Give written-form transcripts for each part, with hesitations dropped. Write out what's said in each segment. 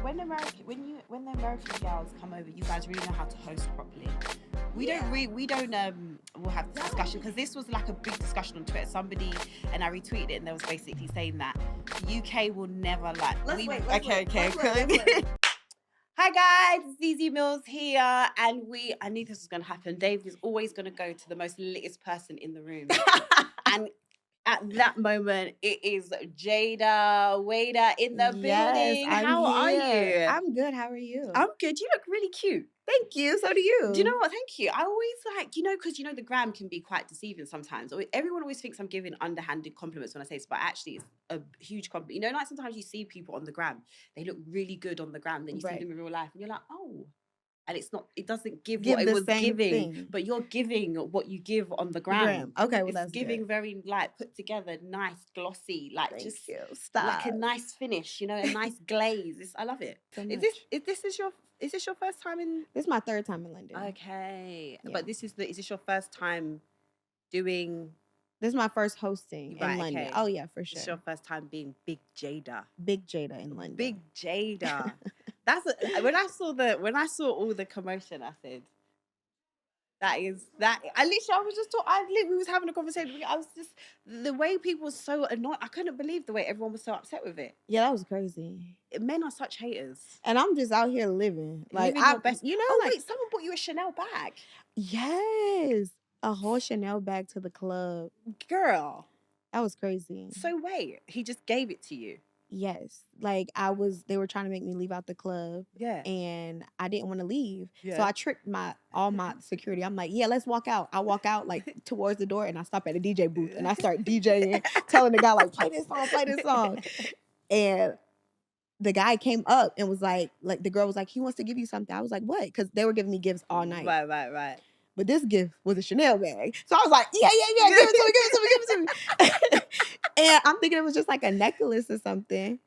when the American girls come over, you guys really know how to host properly. We don't we'll have this discussion because this was like a big discussion on Twitter. Somebody, and I retweeted it, and they was basically saying that UK will never like. Let's wait. Hi guys, Zeze Millz here, and I knew this was going to happen. Dave is always going to go to the most littest person in the room, and at that moment, it is Jayda Wayda in the building. How are you? I'm good. How are you? I'm good. You look really cute. Thank you. So do you. Do you know what? Thank you. I always because the gram can be quite deceiving sometimes. Everyone always thinks I'm giving underhanded compliments when I say this, but actually it's a huge compliment. You know, like sometimes you see people on the gram, they look really good on the gram, then you see them in real life and you're like, oh. And it doesn't give what it was giving, but you're giving what you give on the gram. Okay, well, it's that's giving good. Very put together, nice, glossy, Thank you. Stop. Like a nice finish, a nice glaze. I love it. So Is this your first time in? This is my third time in London. Okay, yeah. But is this your first time doing? This is my first hosting in London. Okay. Oh yeah, for sure. It's your first time being Big Jayda. Big Jayda in London. Big Jayda. When I saw all the commotion, I said, we was having a conversation. I was just, the way people were so annoyed. I couldn't believe the way everyone was so upset with it. Yeah, that was crazy. Men are such haters. And I'm just out here living. Like, living your best. wait, someone bought you a Chanel bag. Yes. A whole Chanel bag to the club. Girl. That was crazy. So wait, he just gave it to you? Yes. Like they were trying to make me leave out the club. Yeah. And I didn't want to leave. Yeah. So I tricked all my security. I'm like, yeah, let's walk out. I walk out like towards the door and I stop at a DJ booth and I start DJing, telling the guy like, play this song. And the guy came up and was like the girl was like, he wants to give you something. I was like, what? Because they were giving me gifts all night. Right. But this gift was a Chanel bag. So I was like, yeah, give it to me. And I'm thinking it was just like a necklace or something.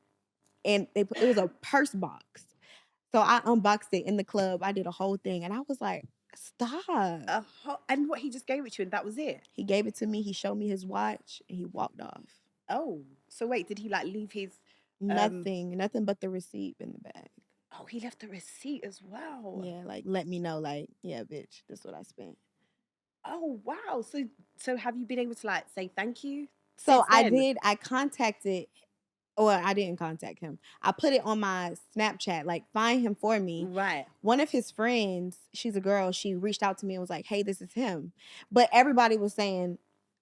And it was a purse box. So I unboxed it in the club. I did a whole thing. And I was like, stop. And what, he just gave it to you and that was it? He gave it to me. He showed me his watch and he walked off. Oh, so wait, did he like leave his... Nothing but the receipt in the bag. Oh, he left the receipt as well. Yeah, like let me know, like, yeah, bitch, this is what I spent. Oh wow. So have you been able to like say thank you? So I did. I contacted. Well, I didn't contact him. I put it on my Snapchat, like find him for me. Right. One of his friends, she's a girl. She reached out to me and was like, "Hey, this is him." But everybody was saying,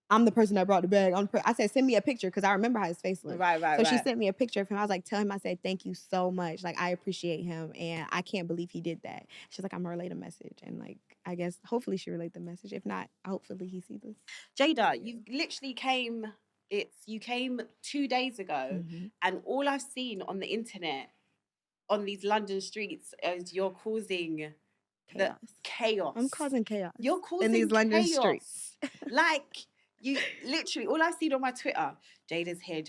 I'm the person that brought the bag. I said, send me a picture because I remember how his face looked. Right. So she sent me a picture of him. I was like, tell him I said, thank you so much. Like, I appreciate him. And I can't believe he did that. She's like, I'm going to relay the message. And like, I guess, hopefully she relayed the message. If not, hopefully he sees this. Jayda, you literally came 2 days ago. Mm-hmm. And all I've seen on the internet, on these London streets, is you're causing chaos. I'm causing chaos. You're causing in these London chaos. Streets. Like, you literally, all I've seen on my Twitter, Jayda's here.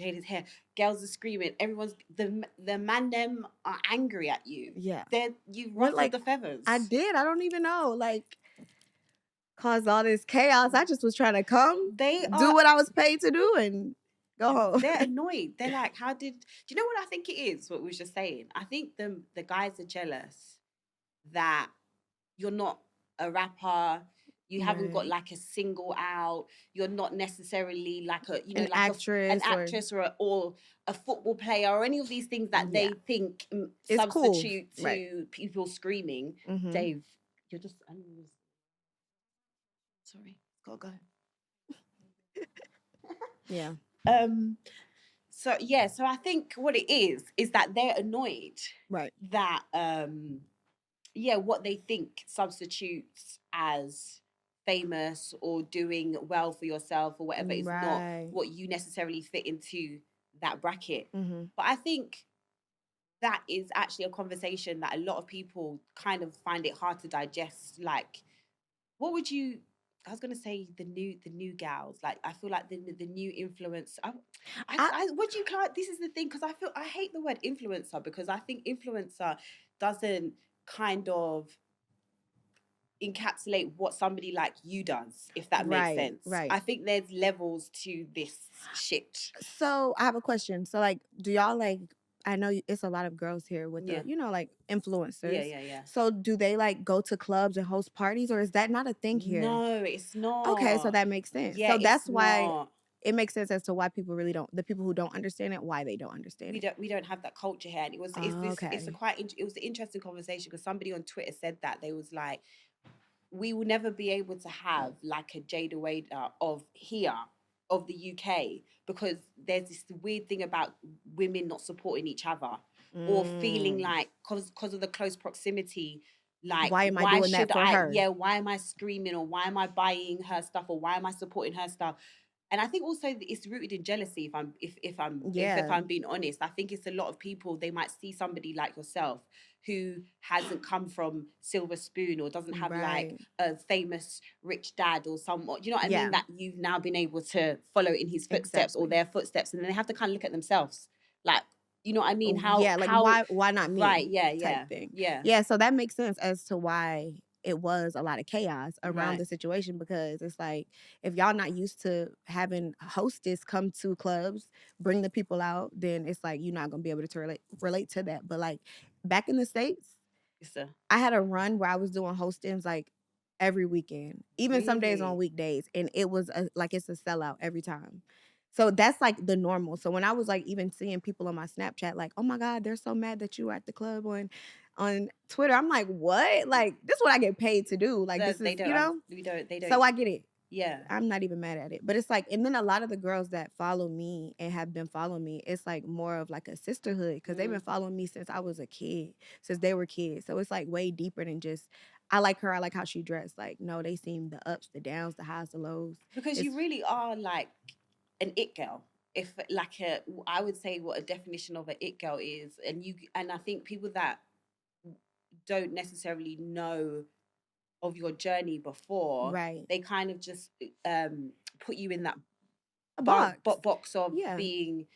Girls are screaming. Everyone's, the man them are angry at you. Yeah. You ruffled the feathers. I did. I don't even know. Like, caused all this chaos. I just was trying to do what I was paid to do and go home. They're annoyed. They're like, do you know what I think it is? What we were just saying? I think the guys are jealous that you're not a rapper. You haven't got like a single out. You're not necessarily like an actress or a football player or any of these things that they think substitute to people screaming. Mm-hmm. Dave, you're just... Sorry, gotta go. Yeah. So I think what it is that they're annoyed. Right. That what they think substitutes as famous or doing well for yourself or whatever is not what you necessarily fit into that bracket. Mm-hmm. But I think that is actually a conversation that a lot of people kind of find it hard to digest. Like, what would you... I was gonna say the new gals. Like, I feel like the new influence. What do you call it? This is the thing, because I hate the word influencer, because I think influencer doesn't kind of encapsulate what somebody like you does, if that makes sense. Right. I think there's levels to this shit. So I have a question. So like, do y'all like I know it's a lot of girls here with Yeah. the, like Yeah, influencers. yeah. So do they like go to clubs and host parties, or is that not a thing here? No, it's Okay, so not. that makes sense. Yeah, So it's that's why not. it makes sense as to why people really don't, the people who don't understand it, why they don't understand We it. don't have that culture here. And it's a Okay. quite it was an interesting conversation because somebody on Twitter said that they was like, we will never be able to have like a Jayda Wayda of here, of the UK, because there's this weird thing about women not supporting each other or feeling Mm. like because of the close proximity, like Why am I doing that for her? why am I screaming, or why am I buying her stuff, or why am I supporting her stuff? And I think also it's rooted in jealousy. If Yeah. I'm being honest, I think it's a lot of people. They might see somebody like yourself who hasn't come from silver spoon or doesn't have like Right. a famous rich dad or someone. You know what I Yeah. mean? That you've now been able to follow in his footsteps or Exactly. their footsteps, and then they have to kind of look at themselves, like, you know what I mean? Yeah, like why not me? Right? Yeah, Type thing. yeah. Yeah, so that makes sense as to why it was a lot of chaos around Right. the situation, because it's like, if y'all not used to having hostess come to clubs, bring the people out, then it's like you're not gonna be able to relate to that. But like back in the States, Yes, sir. I had a run where I was doing hostings like every weekend, even some days on Really? weekdays, and it was like it's a sellout every time. So that's like the normal. So when I was like even seeing people on my Snapchat like, "Oh my God, they're so mad that you were at the club on Twitter," I'm like, "What? Like this is what I get paid to do. Like this They is, don't. They don't. So I get it. Yeah. I'm not even mad at it. But it's like, and then a lot of the girls that follow me and have been following me, it's like more of like a sisterhood, because they've been following me since I was a kid, since they were kids. So it's like way deeper than just, I like her, I like how she dressed. Like, no, they seen the ups, the downs, the highs, the lows. Because you really are like an it girl. If like I would say what a definition of an it girl is, and I think people that don't necessarily know of your journey before, Right. they kind of just put you in that A box. box of Yeah. being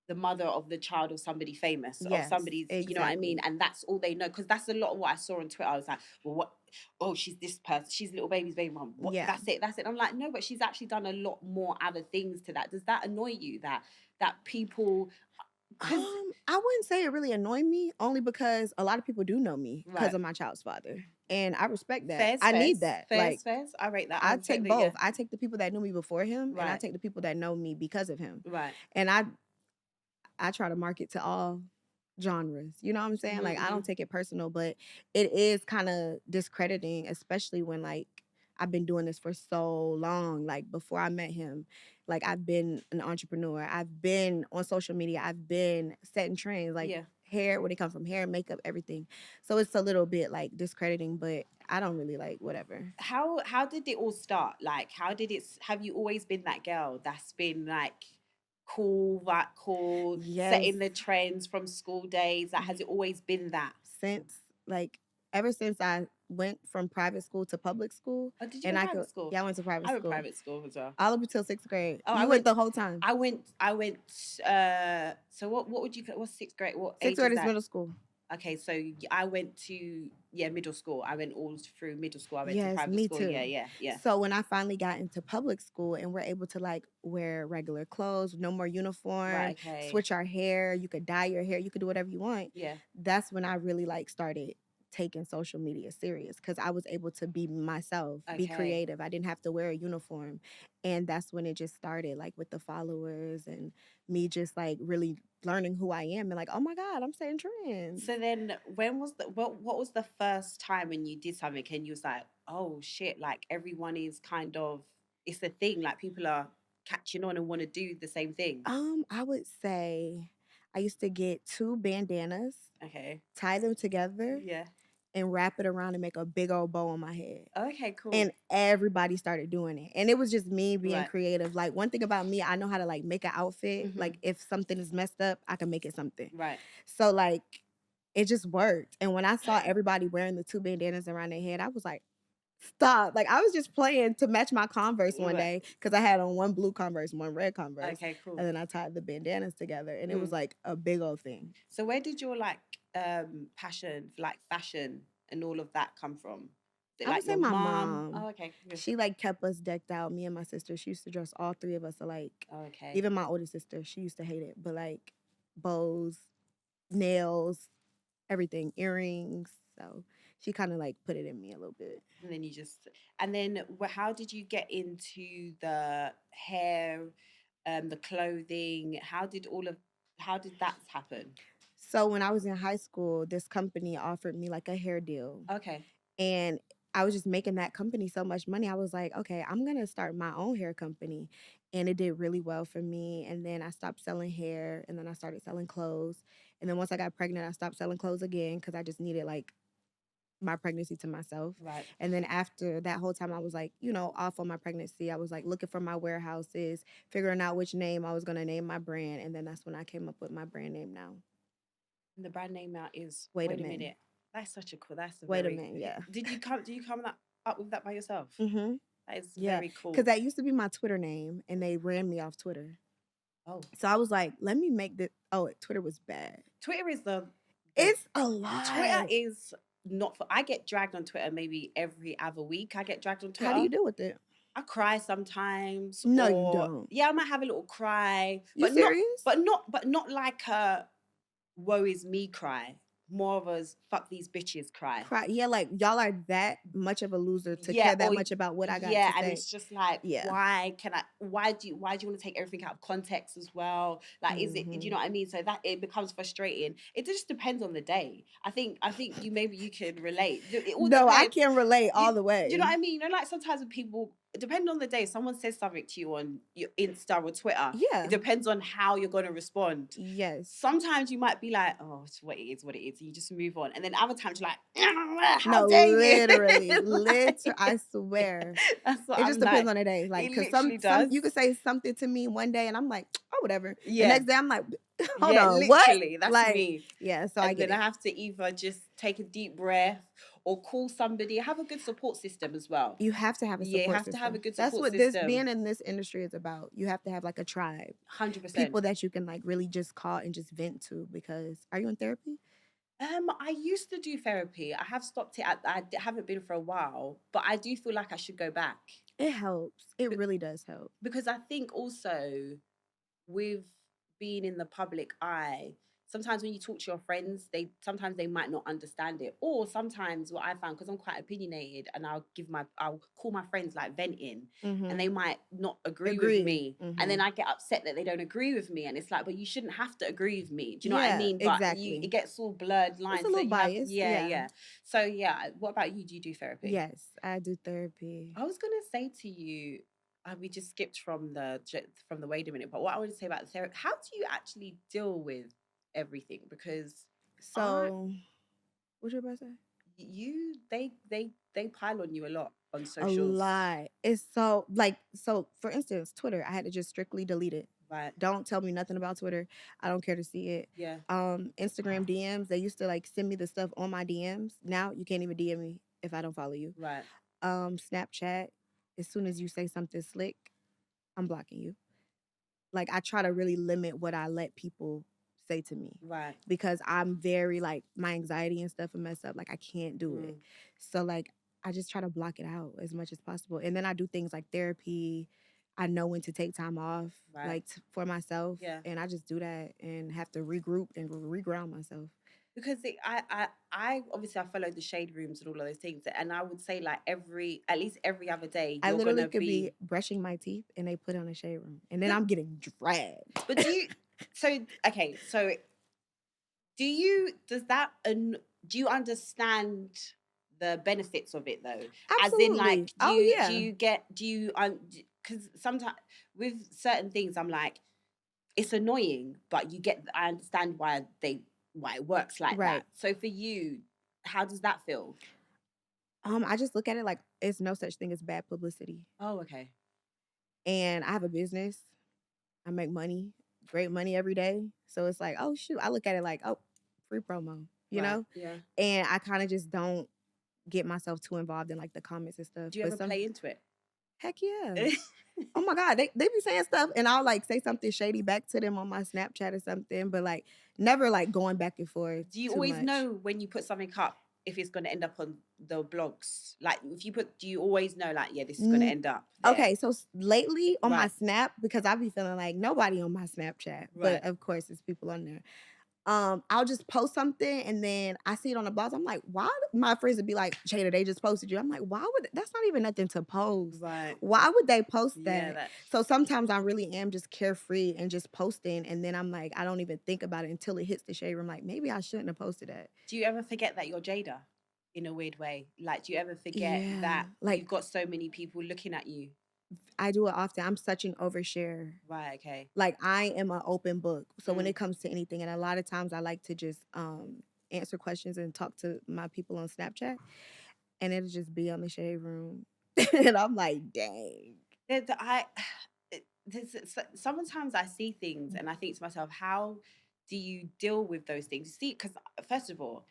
the mother of the child of somebody famous, of Yes, somebody's, you know what I mean? exactly. And that's all they know. Because that's a lot of what I saw on Twitter. I was like, well, what? Oh, she's this person. She's little baby's baby mom. What? Yeah. That's it. That's it. I'm like, no, but she's actually done a lot more other things to that. Does that annoy you? That people? Because I wouldn't say it really annoyed me, only because a lot of people do know me because right. of my child's father, and I respect that. Fairs, I need that. Fairs, Like, fairs. I rate that. I respect take it, both. yeah. I take the people that knew me before him, and I Right. take the people that know me because of him. Right. And I try to market to all genres. You know what I'm saying? Like, I don't take it personal, but it is kind of discrediting, especially when like I've been doing this for so long. Like before I met him, like I've been an entrepreneur. I've been on social media. I've been setting trends, like Yeah. hair, where they come from, hair, makeup, everything. So it's a little bit like discrediting, but I don't really like whatever. How did it all start? Like, how did it? Have you always been that girl that's been like cool, Yes. setting the trends from school days? Like, has it always been that? Since like ever since I went from private school to public school. Oh, did you go to private school? Yeah, I went to private I went school. private school as well. All up until 6th grade. Oh, You went the whole time. I went. So what would you? What's 6th grade? What 6th age grade is is that? middle school. Okay, so I went to middle school. I went all through middle school. I went to Yes, private me school. too. Yeah. So when I finally got into public school and we're able to like wear regular clothes, no more uniform, Right. Okay. switch our hair, you could dye your hair, you could do whatever you want. Yeah. That's when I really like started taking social media serious, because I was able to be myself, be Okay. creative. I didn't have to wear a uniform. And that's when it just started, like with the followers and me just like really learning who I am and like, oh my God, I'm setting trends. So then when was what was the first time when you did something and you was like, oh shit, like everyone is kind of, it's a thing, like people are catching on and want to do the same thing? I would say I used to get 2 bandanas, Okay. tie them together, Yeah. and wrap it around and make a big old bow on my head. Okay, cool. And everybody started doing it. And it was just me being Right. creative. Like one thing about me, I know how to like make an outfit. Mhm. Like if something is messed up, I can make it something. Right. So like it just worked. And when I saw everybody wearing the 2 bandanas around their head, I was like, stop. Like I was just playing to match my Converse one day, because I had on one blue Converse, one red Converse. Okay, cool. And then I tied the bandanas together, and it was like a big old thing. So where did your like passion for like fashion and all of that come from? I would say my mom. Oh, okay. Yeah. She like kept us decked out, me and my sister. She used to dress all 3 of us alike. Oh, okay. Even my older sister, she used to hate it, but like bows, nails, everything, earrings. So she kind of like put it in me a little bit. And then how did you get into the hair, the clothing? How did that happen? So when I was in high school, this company offered me like a hair deal. Okay. And I was just making that company so much money. I was like, okay, I'm going to start my own hair company. And it did really well for me. And then I stopped selling hair and then I started selling clothes. And then once I got pregnant, I stopped selling clothes again because I just needed like my pregnancy to myself. Right. And then after that whole time, I was like, off on my pregnancy. I was like looking for my warehouses, figuring out which name I was going to name my brand. And then that's when I came up with my brand name now. And the brand name now is Wait a minute. That's such a cool. That's a Wait a minute. Yeah. Did you come up with that by yourself? Mm-hmm. That is very cool. Because that used to be my Twitter name, and they ran me off Twitter. Oh. So I was like, let me make this. Oh, Twitter was bad. Twitter is It's a lot. Twitter is not for. I get dragged on Twitter maybe every other week. I get dragged on Twitter. How do you deal with it? I cry sometimes. No, you don't. Yeah, I might have a little cry. You serious? But not like a woe is me cry. More of a fuck these bitches cry. Yeah, like y'all are that much of a loser to care that much about what I got to say. Yeah, and it's just like, why do you want to take everything out of context as well? Like, is it, do you know what I mean? So that it becomes frustrating. It just depends on the day. I think you can relate. I can relate all the way. Do you know what I mean? Like sometimes when people, depending on the day, someone says something to you on your Insta or Twitter. Yeah. It depends on how you're going to respond. Yes. Sometimes you might be like, oh, it's what it is. You just move on. And then other times you're like, how dare you? Literally, I swear. That's what it just depends on the day. Like, because some you could say something to me one day and I'm like, oh, whatever. Yeah. The next day I'm like, hold on, literally, what? That's like, me. Yeah, so I have to either just take a deep breath or call somebody. Have a good support system as well. You have to have a support system. You have to have a good support system. That's what being in this industry is about. You have to have like a tribe. 100%. People that you can like really just call and just vent to. Because are you in therapy? I used to do therapy. I have stopped it. I haven't been for a while, but I do feel like I should go back. It helps. It really does help. Because I think also with being in the public eye, sometimes when you talk to your friends, sometimes they might not understand it. Or sometimes what I found, because I'm quite opinionated and I'll call my friends like venting and they might not agree with me. And then I get upset that they don't agree with me. And it's like, but you shouldn't have to agree with me. Do you know what I mean? But exactly. It gets all blurred lines. It's a little biased. Yeah. So what about you? Do you do therapy? Yes, I do therapy. I was going to say to you, we just skipped from the wait a minute, but what I want to say about the therapy, how do you actually deal with everything? Because what you about to say? They pile on you a lot on socials. A lot. It's so for instance, Twitter, I had to just strictly delete it. Right. Don't tell me nothing about Twitter. I don't care to see it. Yeah. Instagram DMs, they used to like send me the stuff on my DMs. Now you can't even DM me if I don't follow you. Right. Snapchat, as soon as you say something slick, I'm blocking you. Like I try to really limit what I let people say to me. Right. Because I'm very like my anxiety and stuff will mess up. Like I can't do it. So like I just try to block it out as much as possible. And then I do things like therapy. I know when to take time off, like for myself. Yeah. And I just do that and have to regroup and reground myself. Because I obviously I follow the shade rooms and all of those things, and I would say like at least every other day. I literally could be brushing my teeth and they put on a shade room, and then I'm getting dragged. But do you? Do you understand the benefits of it though? Absolutely. As in, like, because sometimes with certain things, I'm like, it's annoying, but I understand why it works like that. So for you, how does that feel? I just look at it like it's no such thing as bad publicity. Oh, okay. And I have a business. I make money, great money every day. So it's like, oh shoot, I look at it like, oh, free promo, you know? Yeah. And I kind of just don't get myself too involved in like the comments and stuff. Do you ever play into it? Heck yeah. Oh my God, they be saying stuff and I'll like say something shady back to them on my Snapchat or something, but like never like going back and forth. Do you always know when you put something up if it's going to end up on the blogs? Like do you always know like, yeah, this is going to end up there? Okay, so lately on my Snap, because I be feeling like nobody on my Snapchat, but of course it's people on there. I'll just post something and then I see it on the blogs. I'm like, why? My friends would be like, Jayda, they just posted you. I'm like, why would that's not even nothing to post? Right. Why would they post Yeah, that? So sometimes I really am just carefree and just posting, and then I'm like, I don't even think about it until it hits the shade room. Like, maybe I shouldn't have posted that. Do you ever forget that you're Jayda in a weird way? Like, do you ever forget Yeah, that like you've got so many people looking at you? I do it often. I'm such an overshare. Right, okay. Like I am an open book. So when Mm. it comes to anything, and a lot of times I like to just answer questions and talk to my people on Snapchat, and it'll just be on the shade room, and I'm like, dang. Sometimes I see things and I think to myself, how do you deal with those things? See, because first of all,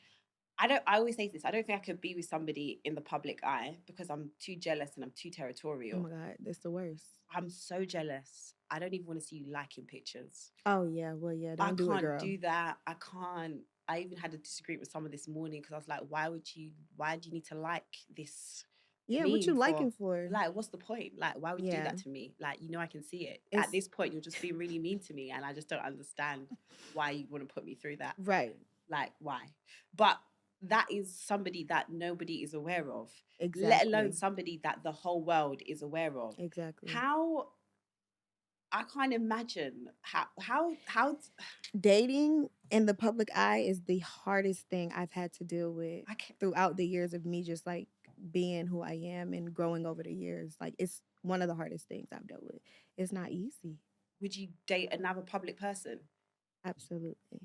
I always say this, I don't think I could be with somebody in the public eye because I'm too jealous and I'm too Oh territorial. my God, that's the worst. I'm so jealous. I don't even want to see you liking pictures. Oh yeah, well yeah, don't do it, girl. I can't do that. I can't. I even had a disagreement with someone this morning because I was like, why do you need to like this? Yeah, what you meme liking for? Like, what's the point? Like, why would you do Yeah. that to me? Like, you know, I can see it. It's- At this point, you're just being really mean to me, and I just don't understand why you want to put me through that. Right. Like, why? But that is somebody that nobody is aware of. Exactly. Let alone somebody that the whole world is aware of. Exactly. How I can't imagine how dating in the public eye is the hardest thing I've had to deal with throughout the years of me just like being who I am and growing over the years. Like it's one of the hardest things I've dealt with. It's not easy. Would you date another public person? Absolutely.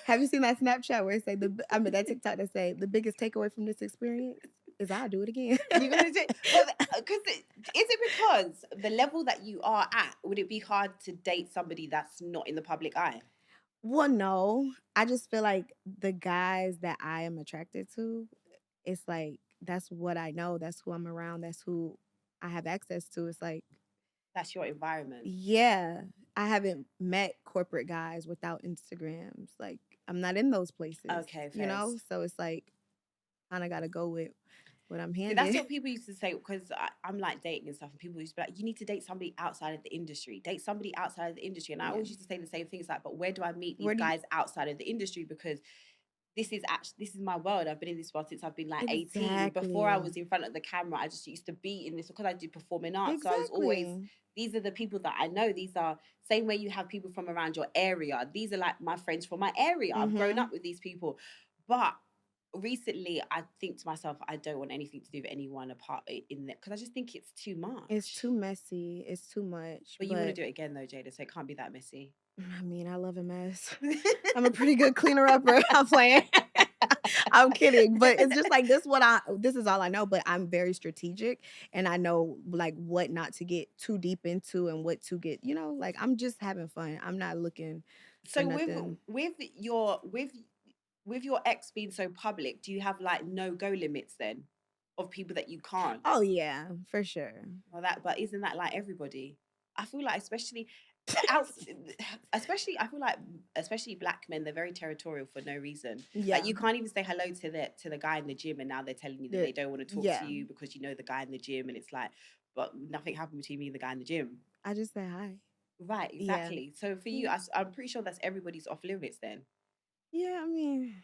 Have you seen that Snapchat where it say that TikTok that say the biggest takeaway from this experience is I'll do it again. You're gonna do well because is it because the level that you are at, would it be hard to date somebody that's not in the public eye? Well, no. I just feel like the guys that I am attracted to, it's like that's what I know. That's who I'm around. That's who I have access to. It's like that's your environment. Yeah. I haven't met corporate guys without Instagrams. Like I'm not in those places. Okay, you know? So it's like kind of got to go with what I'm handed. That's what people used to say because I'm like dating and stuff, and people used to be like, you need to date somebody outside of the industry. Date somebody outside of the industry. And I always used to say the same things like, but where do I meet these guys outside of the industry? Because this is my world. I've been in this world since I've been like 18. Before I was in front of the camera, I just used to be in this because I do performing arts. So I was always, these are the people that I know. These are same way you have people from around your area. These are like my friends from my area. I've grown up with these people. But recently, I think to myself, I don't want anything to do with anyone apart in there because I just think it's too much. It's too messy. It's too much. But you want to do it again though, Jayda, so it can't be that messy. I mean, I love a mess. I'm a pretty good cleaner upper. I'm playing. I'm kidding. But it's just like this is all I know. But I'm very strategic and I know like what not to get too deep into and what to get, like I'm just having fun. I'm not looking. So with your ex being so public, do you have like no-go limits then of people that you can't? Oh yeah, for sure. Well, but isn't that like everybody? I feel like especially black men, they're very territorial for no reason. Yeah. Like you can't even say hello to the guy in the gym, and now they're telling you that they don't want to talk to you because you know the guy in the gym, and it's like, but nothing happened between me and the guy in the gym. I just say hi. Right, exactly. Yeah. So for you, I'm pretty sure that's everybody's off limits then. Yeah, I mean,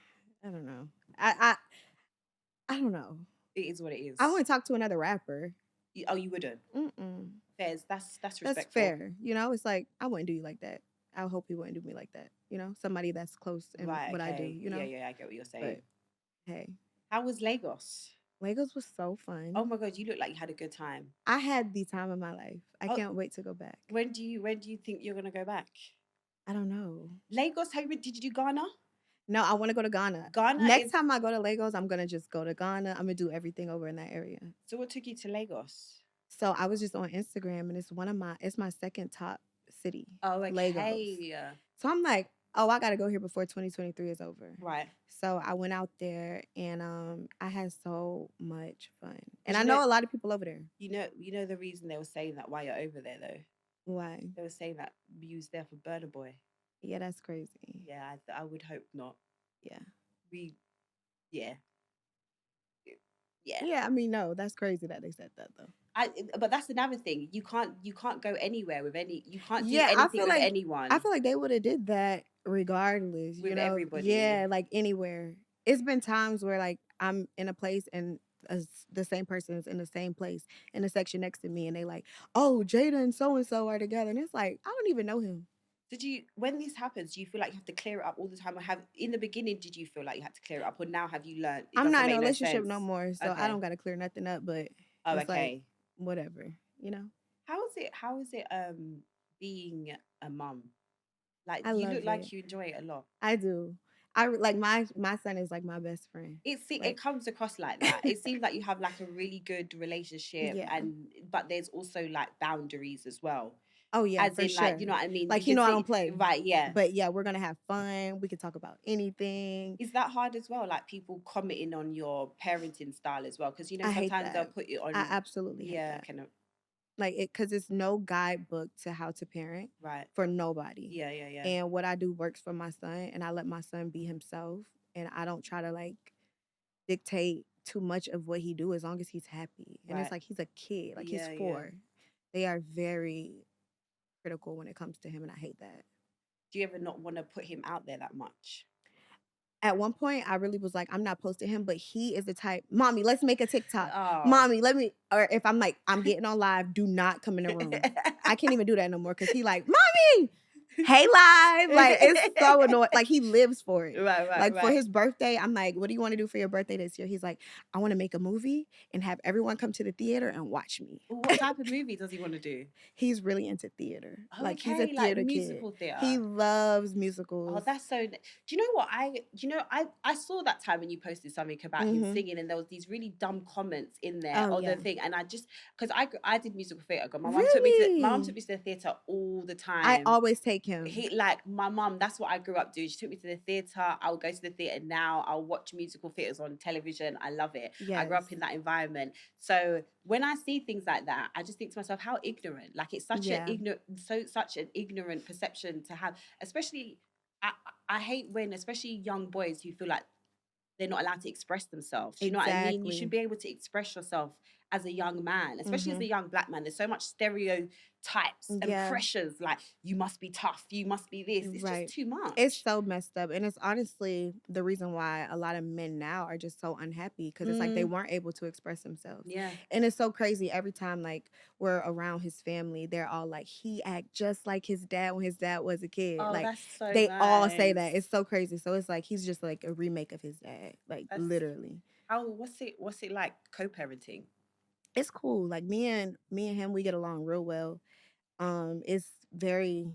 I don't know. I don't know. It is what it is. I wouldn't talk to another rapper. You wouldn't? Fair. That's respectful. That's fair. It's like, I wouldn't do you like that. I hope he wouldn't do me like that. Somebody that's close in what I do, Yeah, I get what you're saying. But, hey. How was Lagos? Lagos was so fun. Oh my God, you look like you had a good time. I had the time of my life. I can't wait to go back. When do you think you're going to go back? I don't know. Lagos, did you do Ghana? No, I want to go to Ghana. Next time I go to Lagos, I'm going to just go to Ghana. I'm going to do everything over in that area. So what took you to Lagos? So I was just on Instagram and it's my second top city. Oh, okay. Lagos. So I'm like, I got to go here before 2023 is over. Right. So I went out there and I had so much fun. And I know a lot of people over there. You know the reason they were saying that why you're over there though? Why? They were saying that you was there for Burna Boy. Yeah, that's crazy. Yeah, I would hope not. Yeah. Yeah. Yeah. Yeah, I mean, no, that's crazy that they said that though. But that's another thing. You can't go anywhere with any. You can't do Yeah, anything with anyone I feel like they would have did that regardless, with Yeah, everybody. like anywhere. It's been times where like I'm in a place and the same person is in the same place in the section next to me, and they like, oh, Jayda and so are together, and it's like I don't even know him. Did you, when this happens, do you feel like you have to clear it up all the time, or have in the beginning did you feel like you had to clear it up, or now have you learned it I'm doesn't not in a make no relationship sense? no more, so I Okay. don't got to clear nothing up. But Oh, it's like okay. whatever, you know. How is it being a mum? Like I you look love it. like you enjoy it a lot. I do. I like my son is like my best friend. It Like, comes across like that. It seems like you have like a really good relationship, yeah. and but there's also like boundaries as well. Oh yeah, As for in, like, sure. you know what I mean? Like You he can know I don't see, play, right? Yeah. but yeah, we're gonna have fun. We can talk about anything. Is that hard as well? Like people commenting on your parenting style as well? Because I hate sometimes they'll that. put it on. I absolutely hate Yeah, that. kind of. Like it, because it's no guidebook to how to parent Right. for nobody. Yeah, yeah, yeah. And what I do works for my son, and I let my son be himself, and I don't try to like dictate too much of what he do as long as he's happy. And it's Right. like he's a kid, like he's Yeah, yeah. 4. They are very critical when it comes to him, and I hate that. Do you ever not want to put him out there that much? At one point, I really was like, I'm not posting him, but he is the type, Mommy, let's make a TikTok. Oh. Mommy, let me, or if I'm like, I'm getting on live, do not come in the room. I can't even do that no more because he like, Mommy, hey live. Like it's so annoying. Like he lives for it. Right, Like for right. his birthday, I'm like, what do you want to do for your birthday this year? He's like, I want to make a movie and have everyone come to the theater and watch me. What type of movie does he want to do? He's really into theater. Oh, Like he's a okay, like theater musical kid. theater. He loves musicals. Oh, that's so. Do you know what I saw that time when you posted something about him singing, and there was these really dumb comments in there Oh, or yeah. the thing, and I just because I did musical theater. My mom Really? took me to the theater all the time. I always take him. He like my mum. That's what I grew up doing. She took me to the theater. I'll go to the theater now. I'll watch musical theaters on television. I love it. I grew up Yes. in that environment. So when I see things like that, I just think to myself, how ignorant. Like it's such Yeah. such an ignorant perception to have. Especially, I hate when, especially young boys who feel like they're not allowed to express themselves. Do you know what I mean? You should Exactly. be able to express yourself as a young man, especially as a young black man. There's so much stereotypes and Yeah. pressures, like you must be tough, you must be this. It's Right. just too much. It's so messed up. And it's honestly the reason why a lot of men now are just so unhappy because it's like they weren't able to express themselves. Yeah. And it's so crazy every time like we're around his family, they're all like, he act just like his dad when his dad was a kid. Oh, like that's so they all say nice. that. It's so crazy. So it's like he's just like a remake of his dad. Like That's- literally. What's it like co-parenting? It's cool. Like me and him, we get along real well. It's very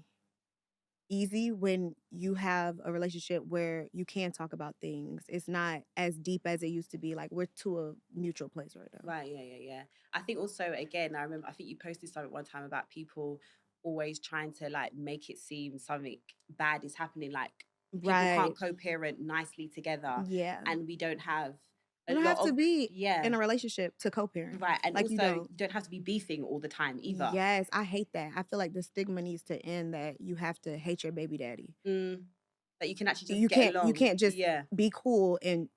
easy when you have a relationship where you can talk about things. It's not as deep as it used to be. Like we're to a mutual place right now. Right, yeah. I think also, again, I think you posted something one time about people always trying to like make it seem something bad is happening. Like people can't co-parent nicely together. Yeah. And we don't have You don't have to be yeah. in a relationship to co-parent. Right. And like also, you don't have to be beefing all the time either. Yes, I hate that. I feel like the stigma needs to end that you have to hate your baby daddy. That you can actually just you get along. You can't just be cool and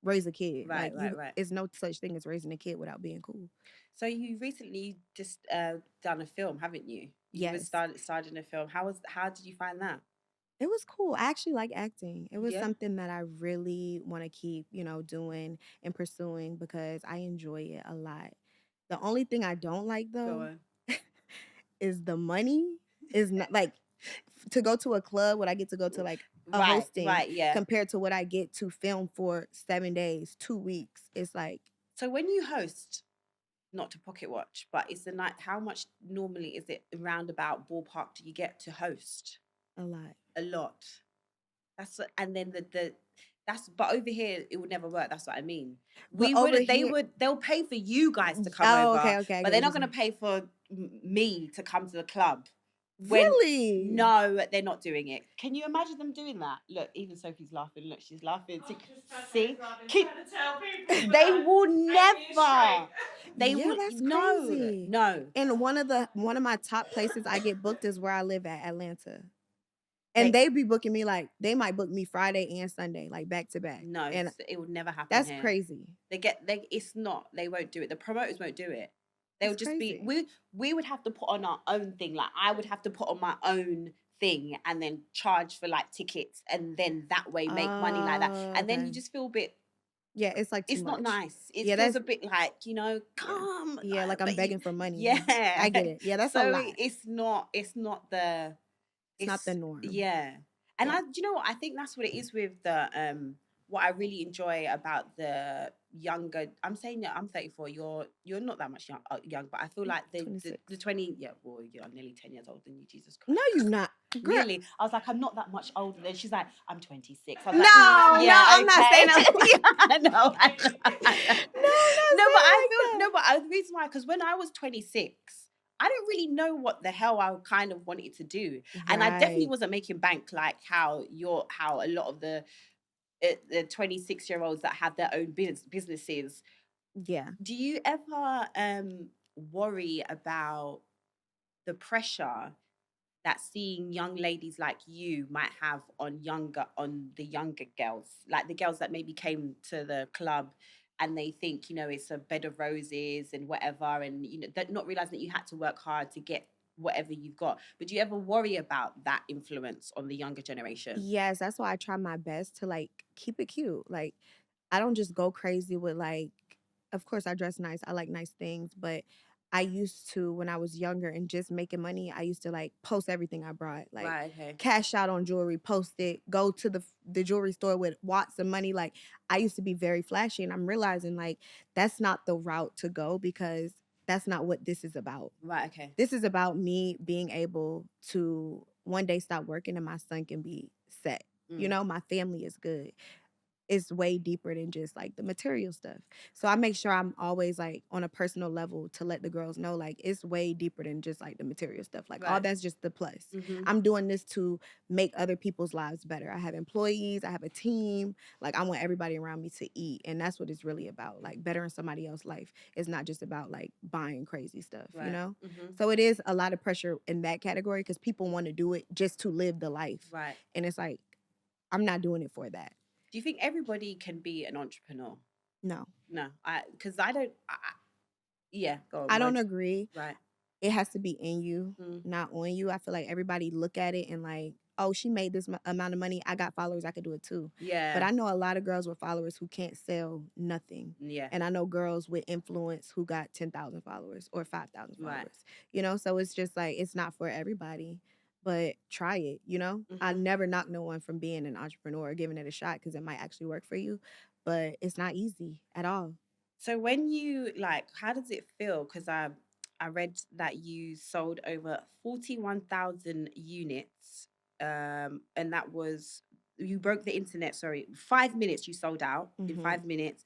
raise a kid. Right, like right. There's no such thing as raising a kid without being cool. So you recently just done a film, haven't you? Yes. Starred in a film. How did you find that? It was cool. I actually like acting. It was Yeah. something that I really want to keep, doing and pursuing because I enjoy it a lot. The only thing I don't like though is the money. Is not like to go to a club what I get to go to like a hosting compared to what I get to film for 7 days, 2 weeks. It's like, so when you host, not to pocket watch, but it's the night, how much normally is it roundabout ballpark do you get to host? A lot. That's and then but over here it would never work. That's what I mean. They'll pay for you guys to come over. Okay. But they're not going to pay for me to come to the club. Really? No, they're not doing it. Can you imagine them doing that? Look, even Sophie's laughing. Look, she's laughing. See? They will never. They would. That's crazy. No. And one of my top places I get booked is where I live at, Atlanta. And they be booking me like, they might book me Friday and Sunday, like back to back. No, and it would never happen. That's here. crazy. It's not. They won't do it. The promoters won't do it. They'll That's just crazy. be. We would have to put on our own thing. Like I would have to put on my own thing and then charge for like tickets and then that way make money like that. And then you just feel a bit. Yeah, it's like it's much. Not nice. It feels a bit like, come. Yeah, like I'm begging for money. Yeah, I get it. Yeah, that's a lot. It's not the. It's not the norm. Yeah. And do you know what? I think that's what it is with the what I really enjoy about the younger. I'm saying that I'm 34. You're not that much young, but I feel like the 20. Yeah, well, you're nearly 10 years older than you. Jesus Christ. No, you're not. Really? I was like, I'm not that much older. And she's like, I'm 26. I was no, like, no, I'm not saying that. I know. But the reason why, because when I was 26. I didn't really know what the hell I kind of wanted to do. Right. And I definitely wasn't making bank like how a lot of the 26-year-olds that have their own businesses. Yeah. Do you ever worry about the pressure that seeing young ladies like you might have on the younger girls, like the girls that maybe came to the club and they think, it's a bed of roses and whatever, and not realizing that you had to work hard to get whatever you've got. But do you ever worry about that influence on the younger generation? Yes, that's why I try my best to like keep it cute. Like I don't just go crazy with like, of course I dress nice, I like nice things, but I used to, when I was younger and just making money, I used to like post everything I brought, like cash out on jewelry, post it, go to the jewelry store with watts of money. Like I used to be very flashy, and I'm realizing like that's not the route to go, because that's not what this is about. Right, okay. This is about me being able to one day stop working and my son can be set. My family is good. It's way deeper than just like the material stuff. So I make sure I'm always like on a personal level to let the girls know like it's way deeper than just like the material stuff. Like all that's just the plus. Mm-hmm. I'm doing this to make other people's lives better. I have employees, I have a team. Like I want everybody around me to eat. And that's what it's really about. Like bettering somebody else's life. It's not just about like buying crazy stuff, Mm-hmm. So it is a lot of pressure in that category because people want to do it just to live the life. Right. And it's like, I'm not doing it for that. Do you think everybody can be an entrepreneur? No. Because I don't. Go on. I don't agree. Right. It has to be in you, not on you. I feel like everybody look at it and like, oh, she made this amount of money. I got followers. I could do it too. Yeah. But I know a lot of girls with followers who can't sell nothing. Yeah. And I know girls with influence who got 10,000 followers or 5,000 followers. Right. So it's just like, it's not for everybody. But try it, Mm-hmm. I never knock no one from being an entrepreneur or giving it a shot because it might actually work for you. But it's not easy at all. So when you, how does it feel? Because I read that you sold over 41,000 units. And that was, you broke the internet, 5 minutes you sold out in 5 minutes.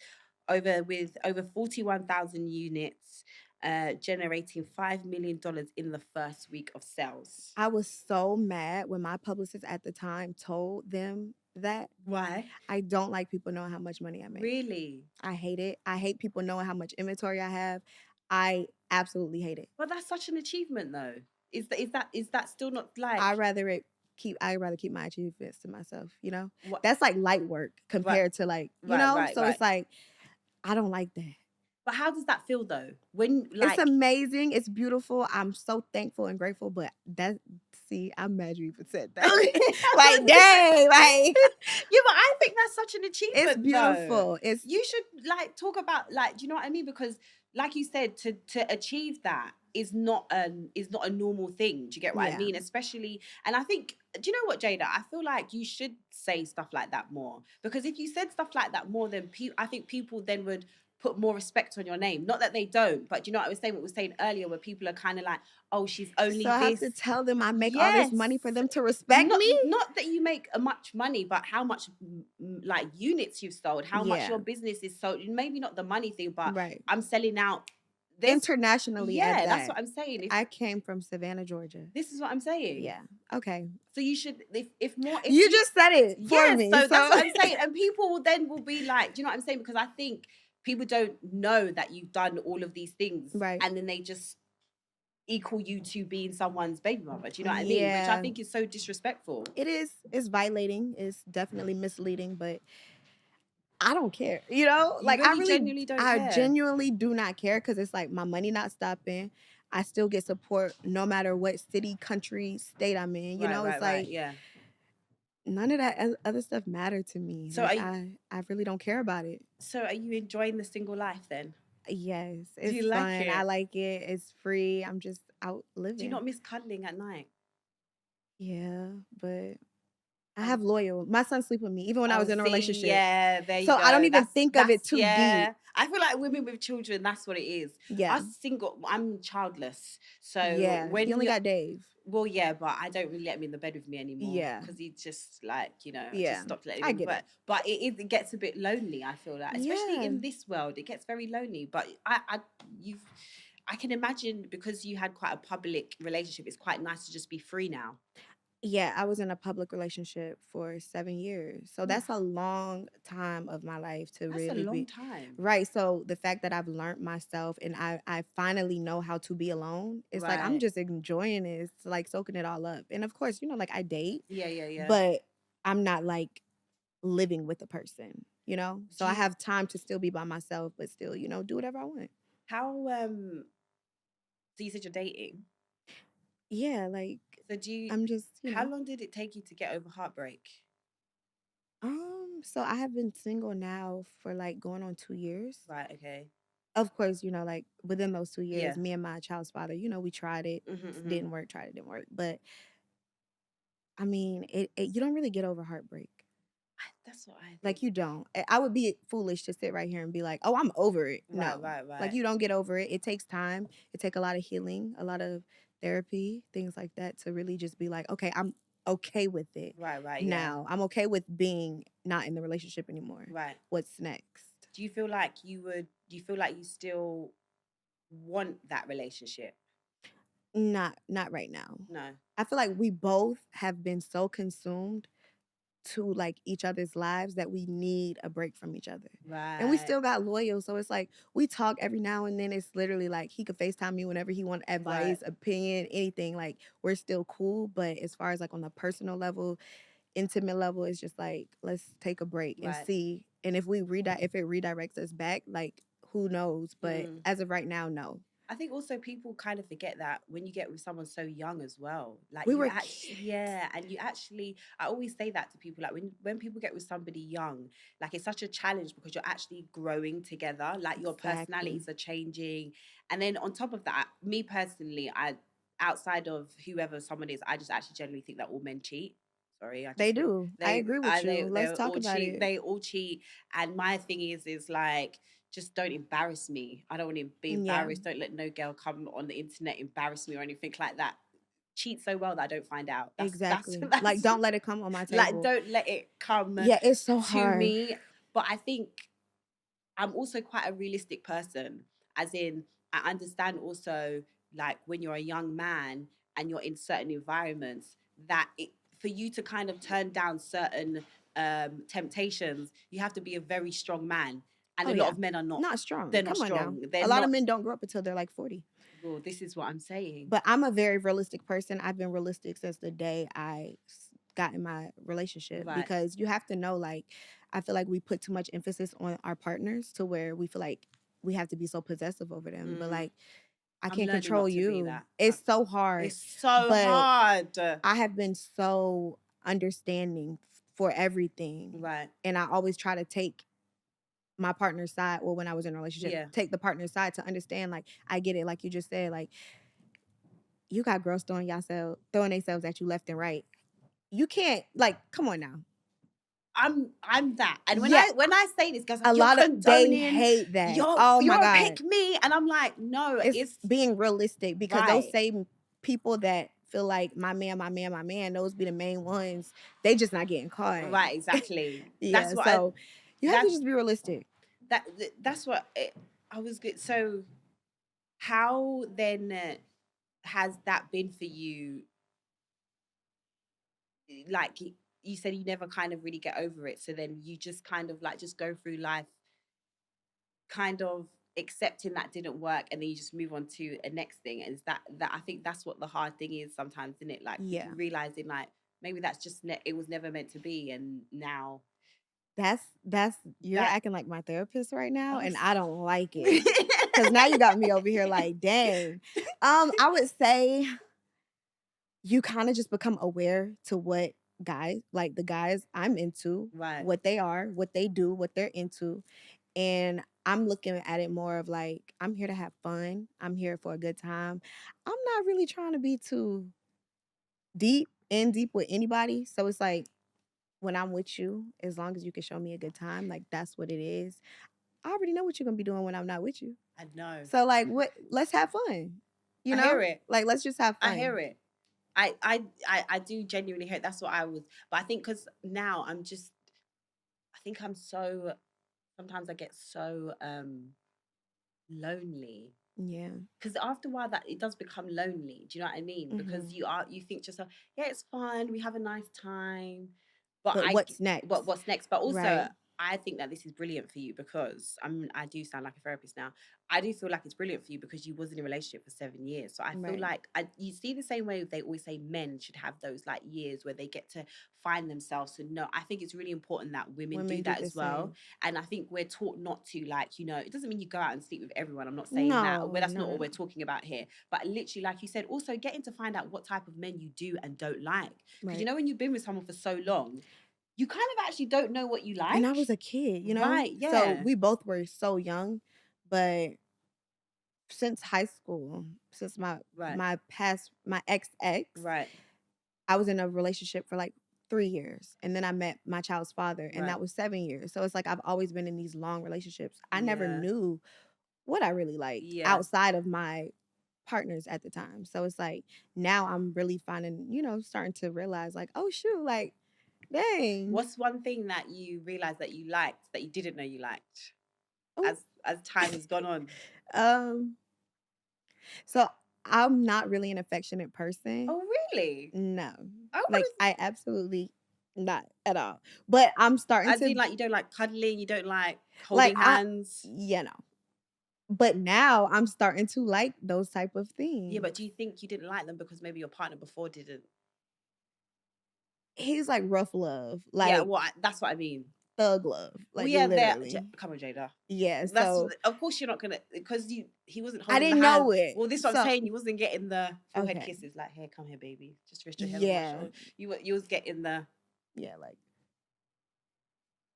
With over 41,000 units. Generating $5 million in the first week of sales. I was so mad when my publicist at the time told them that. Why? I don't like people knowing how much money I make. Really? I hate it. I hate people knowing how much inventory I have. I absolutely hate it. But that's such an achievement, though. Is that still not like? I'd rather keep my achievements to myself. What? That's like light work compared to like It's like I don't like that. But how does that feel though? When it's amazing, it's beautiful. I'm so thankful and grateful. But I'm mad you even said that. Like, dang, like yeah. But I think that's such an achievement. It's beautiful. Though. You should talk about do you know what I mean? Because like you said, to achieve that is not a normal thing. Do you get what I mean? Especially, and I think, do you know what, Jayda? I feel like you should say stuff like that more, because if you said stuff like that more, then I think people then would put more respect on your name. Not that they don't, but you know what I was saying? What we were saying earlier, where people are kind of like, oh, she's only so I have to tell them I make all this money for them to respect me? Not that you make much money, but how much units you've sold, how much your business is sold. Maybe not the money thing, but I'm selling out internationally. Yeah, that's what I'm saying. I came from Savannah, Georgia. This is what I'm saying. Yeah. Okay. So you should, if you just said it for me. So that's what I'm saying. And people will be like, do you know what I'm saying? Because I think people don't know that you've done all of these things. Right. And then they just, equal you to being someone's baby mother. Do you know what I mean? Which I think is so disrespectful. It is. It's violating. It's definitely misleading, but I don't care. You know, You like really genuinely don't care. genuinely do not care, because it's like my money not stopping. I still get support no matter what city, country, state I'm in. You know, it's like yeah. none of that other stuff matter to me. So like I really don't care about it. So are you enjoying the single life then? Yes, Do it's you like fun. it? I like it. It's free. I'm just out living. Do you not miss cuddling at night? Yeah, but I have loyal. My son sleep with me, even when I was in a relationship. Yeah, there you So go. I don't even think of it too deep. I feel like women with children, that's what it is. Yeah. Us single, I'm childless. So yeah, when you only got Dave. Well, yeah, but I don't really let him in the bed with me anymore. Yeah. Because he just like, you know, Yeah, just stopped letting I him. get it. But it gets a bit lonely, I feel like. Especially in this world, it gets very lonely. But I can imagine, because you had quite a public relationship, it's quite nice to just be free now. Yeah, I was in a public relationship for 7 years. So that's a long time of my life to really be. That's a long time. Right. So the fact that I've learned myself and I finally know how to be alone, it's like I'm just enjoying it. It's like soaking it all up. And of course, you know, like I date. Yeah. But I'm not like living with a person, you know? So I have time to still be by myself, but still, you know, do whatever I want. How so you said you're dating? Yeah, like so do you I'm just, you know. How long did it take you to get over heartbreak? So I have been single now for like going on 2 years. Right, okay. Of course, you know, like within those 2 years, me and my child's father, you know, we tried it, didn't work, tried it, didn't work. But I mean, you don't really get over heartbreak. That's what I think. Like, you don't. I would be foolish to sit right here and be like, oh, I'm over it. No. Right. Like, you don't get over it. It takes time. It takes a lot of healing, a lot of therapy, things like that, to really just be like, okay, I'm okay with it. Right. Now, I'm okay with being not in the relationship anymore. Right. What's next? Do you feel like you still want that relationship? Not right now. No. I feel like we both have been so consumed to like each other's lives that we need a break from each other. Right. And we still got loyal. So it's like we talk every now and then. It's literally like he could FaceTime me whenever he want advice, opinion, anything. Like we're still cool. But as far as like on the personal level, intimate level, it's just like, let's take a break and see. And if it redirects us back, like who knows? But as of right now, no. I think also people kind of forget that when you get with someone so young as well, like we were and you actually, I always say that to people, like when people get with somebody young, like it's such a challenge because you're actually growing together, like your personalities are changing. And then on top of that, me personally, outside of whoever someone is, I just actually generally think that all men cheat. Sorry, they do. I agree with you. Let's talk about it. They all cheat, and my thing is like, just don't embarrass me. I don't want to be embarrassed. Don't let no girl come on the internet embarrass me or anything like that. Cheat so well that I don't find out. Exactly. Like, don't let it come on my table. Like, don't let it come. Yeah, it's so to hard. me. But I think I'm also quite a realistic person. As in, I understand also, like when you're a young man and you're in certain environments, that for you to kind of turn down certain temptations, you have to be a very strong man. And a lot of men are not strong. They're not strong. A lot of men don't grow up until they're like 40. Well, this is what I'm saying. But I'm a very realistic person. I've been realistic since the day I got in my relationship. Because you have to know, like, I feel like we put too much emphasis on our partners to where we feel like we have to be so possessive over them. But like, I can't control you. It's so hard. It's so hard. I have been so understanding for everything. Right. And I always try to take my partner's side, or when I was in a relationship, take the partner's side to understand, like, I get it, like you just said, like, you got girls throwing themselves at you left and right. You can't, like, come on now. I'm that. And when I say this, guys, like, a lot of they hate that. Oh my God. Pick me. And I'm like, no, it's being realistic, because those same people that feel like my man, those be the main ones. They just not getting caught. Right, exactly. That's what you have to just be realistic. That's what I was good. So how then has that been for you? Like you said, you never kind of really get over it. So then you just kind of like just go through life kind of accepting that didn't work, and then you just move on to a next thing. Is that I think that's what the hard thing is sometimes, isn't it? Like Yeah. realizing like maybe that's just it was never meant to be, and now That's you're that acting like my therapist right now, oh, and I don't like it. Because now you got me over here like, dang. I would say you kind of just become aware to what guys, like the guys I'm into, right. what they are, what they do, what they're into. And I'm looking at it more of like, I'm here to have fun. I'm here for a good time. I'm not really trying to be too deep with anybody. So it's like, when I'm with you, as long as you can show me a good time, like that's what it is. I already know what you're gonna be doing when I'm not with you. I know. So like, what? Let's have fun. You know, I hear it. like let's just have fun. I hear it. I do genuinely hear it. That's what I was. But I think because now I think I'm so. Sometimes I get so lonely. Yeah. Because after a while, that it does become lonely. Do you know what I mean? Because you think to yourself, yeah, it's fun. We have a nice time. But what's next? What's next? But also, right. I think that this is brilliant for you because I do sound like a therapist now. I do feel like it's brilliant for you because you was in a relationship for 7 years. So I feel like you see the same way they always say men should have those like years where they get to find themselves. So no, I think it's really important that women do that as well. And I think we're taught not to, like, you know, it doesn't mean you go out and sleep with everyone. I'm not saying that. Well, that's not what we're talking about here. But literally, like you said, also getting to find out what type of men you do and don't like. Because you know, when you've been with someone for so long, you kind of actually don't know what you like. And I was a kid, you know? Right, yeah. So we both were so young, but since high school, since my ex, right, I was in a relationship for like 3 years. And then I met my child's father, and that was 7 years. So it's like I've always been in these long relationships. I never knew what I really liked outside of my partners at the time. So it's like now I'm really finding, you know, starting to realize like, oh shoot, like, dang. What's one thing that you realized that you liked that you didn't know you liked as time has gone on? So I'm not really an affectionate person. Oh, really? No. Like I absolutely not at all. But I'm starting to. As in, like, you don't like cuddling, you don't like holding hands. You know. But now I'm starting to like those type of things. Yeah, but do you think you didn't like them because maybe your partner before didn't? He's like rough love. Like, yeah, well, that's what I mean. Thug love. Like, literally. Come on, Jayda. Yeah, so of course you're not gonna, because he wasn't holding I didn't the hand. know it. Well, this is what I'm saying. You wasn't getting the forehead kisses. Like, here, come here, baby. Just rest your head on my shoulder. You was getting the like,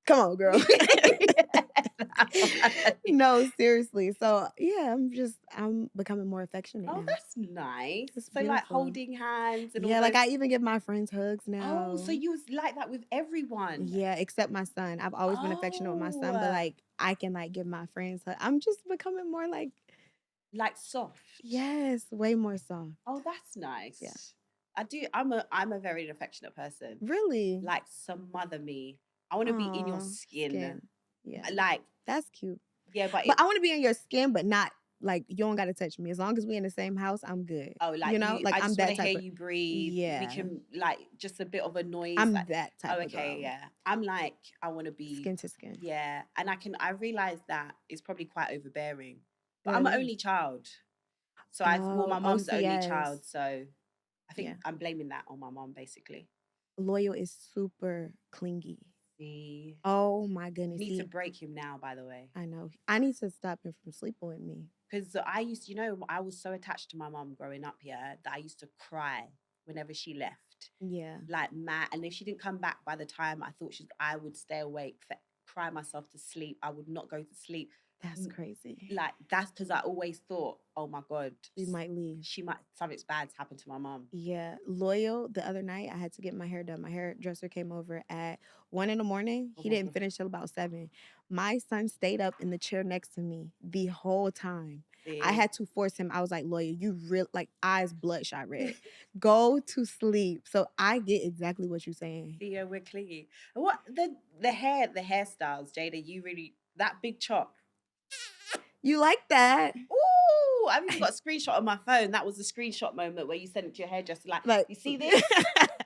come on, girl. No, seriously. So yeah, I'm becoming more affectionate. Oh, now. that's nice. It's so beautiful. Like holding hands and all like I even give my friends hugs now. Oh, so you was like that with everyone? Yeah, except my son. I've always been affectionate with my son, but like I can like give my friends hugs. I'm just becoming more like soft. Yes, way more soft. Oh, that's nice. Yeah. I do. I'm a very affectionate person. Really? Like, smother me. I want to be in your skin. Yeah. Like, that's cute. Yeah, but I want to be in your skin, but not like you don't got to touch me. As long as we in the same house, I'm good. Oh, like, you know, like I just I'm want to hear you breathe. Yeah, we can like just a bit of a noise. I'm like, that type. Oh, okay, of girl. yeah. I'm like, I want to be skin to skin. Yeah, and I realize that it's probably quite overbearing. But I'm an only child, so my mom's the only child, so I think I'm blaming that on my mom basically. Loyal is super clingy. See? Oh my goodness. You need to break him now, by the way. I know. I need to stop him from sleeping with me. Because I used, I was so attached to my mom growing up here that I used to cry whenever she left. Yeah. Like mad. And if she didn't come back by the time I would stay awake, cry myself to sleep. I would not go to sleep. That's crazy. Like, that's because I always thought, oh my God, we might leave. Something bad's happened to my mom. Yeah. Loyal, the other night, I had to get my hair done. My hairdresser came over at 1 a.m. He didn't finish till about 7. My son stayed up in the chair next to me the whole time. I had to force him. I was like, Loyal, you real like eyes bloodshot red. Go to sleep. So I get exactly what you're saying. Yeah, we're clingy. What the hairstyles, Jayda, you really, that big chop. You like that? Ooh, I've even got a screenshot on my phone. That was the screenshot moment where you sent it to your hairdresser. Like, you see this?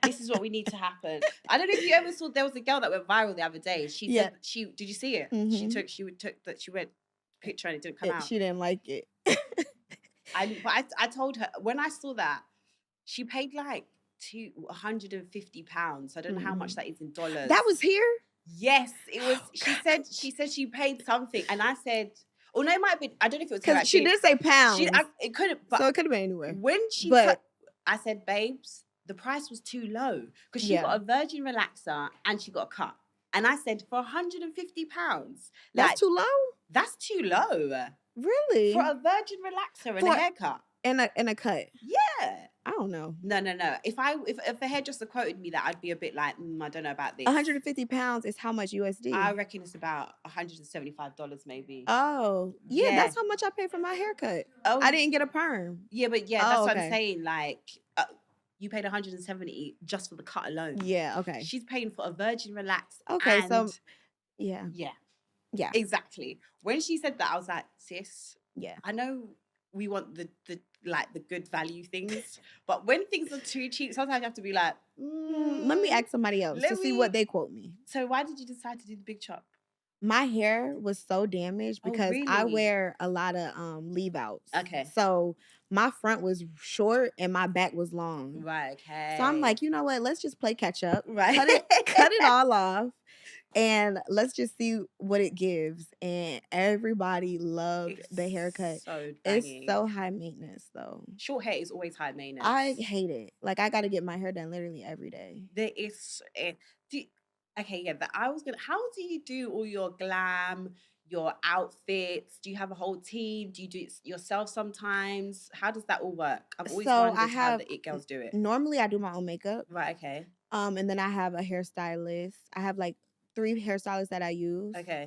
This is what we need to happen. I don't know if you ever saw. There was a girl that went viral the other day. She said did you see it? Mm-hmm. She went picture and it didn't come out. She didn't like it. I told her when I saw that she paid like £150. I don't know how much that is in dollars. That was here? Yes, it was. She said she paid something, and I said, "Oh no, it might have been. I don't know if it was because she did say pounds. It couldn't. But so it could have been anywhere. When I said, babes, the price was too low because she got a virgin relaxer and she got a cut. And I said, for £150, that's too low. That's too low. Really? For a virgin relaxer and a haircut and a cut. Yeah. I don't know. No. If a hairdresser quoted me that, I'd be a bit like, I don't know about this. £150 is how much USD? I reckon it's about $175 maybe. Oh, yeah, that's how much I paid for my haircut. Oh, I didn't get a perm. Yeah, but that's what I'm saying. Like, you paid $170 just for the cut alone. Yeah, okay. She's paying for a virgin relax. Okay, so yeah, exactly. When she said that, I was like, sis, yeah, I know we want the good value things, but when things are too cheap, sometimes you have to be like, let me ask somebody else to see what they quote me. So why did you decide to do the big chop? My hair was so damaged because I wear a lot of leave outs. Okay. So my front was short and my back was long. Right, okay. So I'm like, you know what? Let's just play catch up. Right. Cut it all off. And let's just see what it gives. And everybody loved the haircut. So banging. It's so high maintenance, though. Short hair is always high maintenance. I hate it. Like, I got to get my hair done literally every day. How do you do all your glam, your outfits? Do you have a whole team? Do you do it yourself sometimes? How does that all work? I've always wondered how the it girls do it. Normally, I do my own makeup. Right, okay. And then I have a hairstylist. I have like 3 hairstylists that I use. Okay.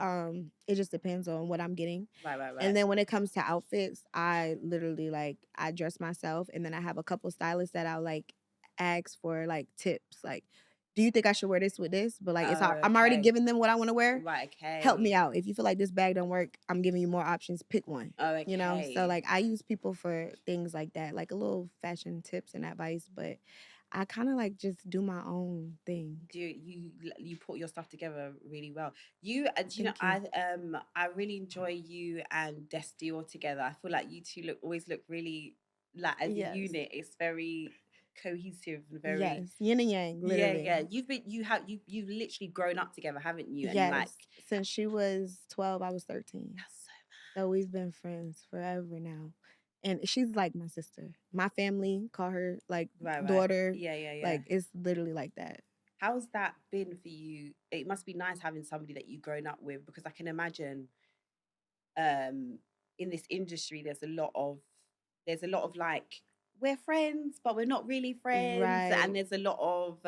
It just depends on what I'm getting. Right. And then when it comes to outfits, I literally I dress myself, and then I have a couple stylists that I'll like ask for like tips. Like, do you think I should wear this with this? But like, I'm already giving them what I want to wear. Right. Okay. Help me out. If you feel like this bag don't work, I'm giving you more options. Pick one. Oh, okay. You know. So like, I use people for things like that, like a little fashion tips and advice, but I kind of like just do my own thing. You put your stuff together really well. I really enjoy you and Desti all together. I feel like you two always look really like as a unit. It's very cohesive and very yin and yang. Literally. Yeah. You've literally grown up together, haven't you? And like since she was 12, I was 13. That's so So we've been friends forever now. And she's like my sister. My family call her like daughter. Yeah. Like it's literally like that. How's that been for you? It must be nice having somebody that you've grown up with, because I can imagine in this industry there's a lot of like, we're friends but we're not really friends. Right. And there's a lot of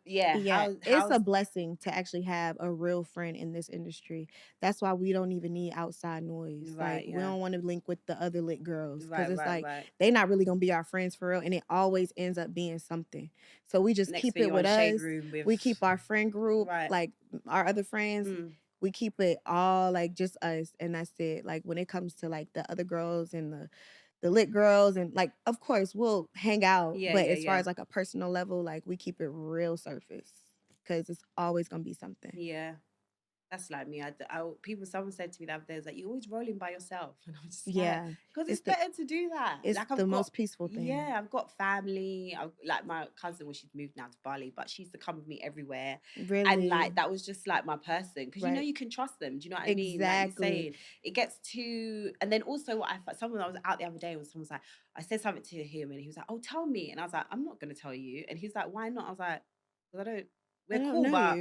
it's a blessing to actually have a real friend in this industry. That's why we don't even need outside noise. Right, we don't want to link with the other lit girls, because they're not really gonna be our friends for real, and it always ends up being something. So we just keep it with us. We keep our friend group, like our other friends. We keep it all like just us, and that's it. Like when it comes to like the other girls and the lit girls, and like of course we'll hang out, but as far as like a personal level, like we keep it real surface, because it's always gonna be something. That's like me. Someone said to me the other day, it's like, you're always rolling by yourself, and I'm just because it's better to do that. It's like, the most peaceful thing. I've got family. Like my cousin, well, she's moved now to Bali, but she used to come with me everywhere. Really, and like that was just like my person, because you know you can trust them. Do you know what I mean? Exactly. Like you're saying, it gets too. And then also, I was out the other day, someone was like, I said something to him, and he was like, "Oh, tell me," and I was like, "I'm not gonna tell you," and he's like, "Why not?" I was like, "Because I don't." We're cool, but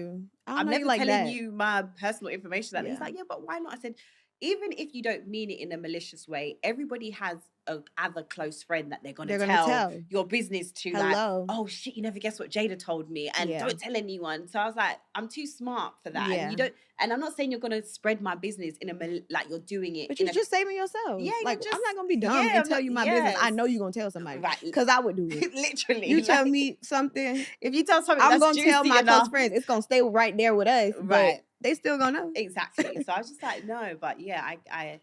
I'm never telling you my personal information. He's like, yeah, but why not? I said, even if you don't mean it in a malicious way, everybody has a other close friend that they're gonna tell your business to. Hello. Like, oh shit, you never guess what Jayda told me, and don't tell anyone. So I was like, I'm too smart for that. And you don't. And I'm not saying you're gonna spread my business like you're doing it. But you're just saving yourself. Yeah, like I'm not gonna be dumb and tell you my business. I know you're gonna tell somebody, right? Because I would do it. Literally, you tell me something. If you tell something, I'm gonna tell my close friends. It's gonna stay right there with us, right? They still gonna know. Exactly. So I was just like, no, but yeah, I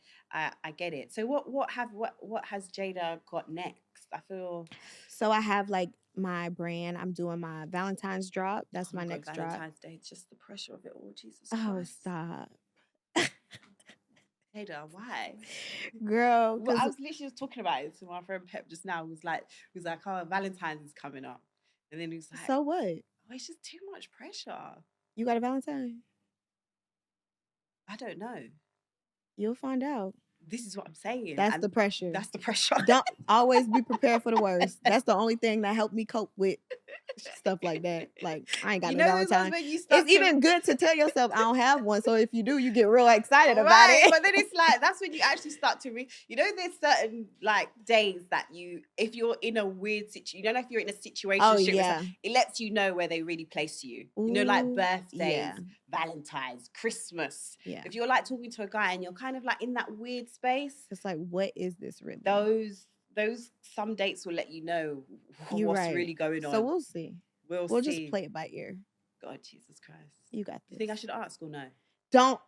get it. So what has Jayda got next? I feel. So I have like my brand. I'm doing my Valentine's drop. That's my next drop. Valentine's Day. It's just the pressure of it all. Jesus Christ. Oh, stop. Jayda, why? Girl, Well, I because was literally just talking about it to my friend Pep just now. He was like, oh, Valentine's is coming up. And then he was like, so what? oh, it's just too much pressure. You got a Valentine? I don't know. You'll find out. This is what I'm saying. That's and the pressure. That's the pressure. Don't always be prepared for the worst. That's the only thing that helped me cope with stuff like that. Like, I ain't got You no know those ones Valentine. when you start It's even good to tell yourself I don't have one. So if you do, you get real excited about right, it. but then it's like that's when you actually start to you know, there's certain like days that if you're in a weird situation, you don't know if you're in a situation. Oh, yeah. It lets you know where they really place you. Ooh, you know, like birthdays, yeah. Valentine's, Christmas. Yeah. If you're like talking to a guy and you're kind of like in that weird space, it's like, what is this really? Those some dates will let you know You're what's right. really going on. So we'll see. We'll see. just play it by ear. God, Jesus Christ. You got this. Do you think I should ask or no? Don't.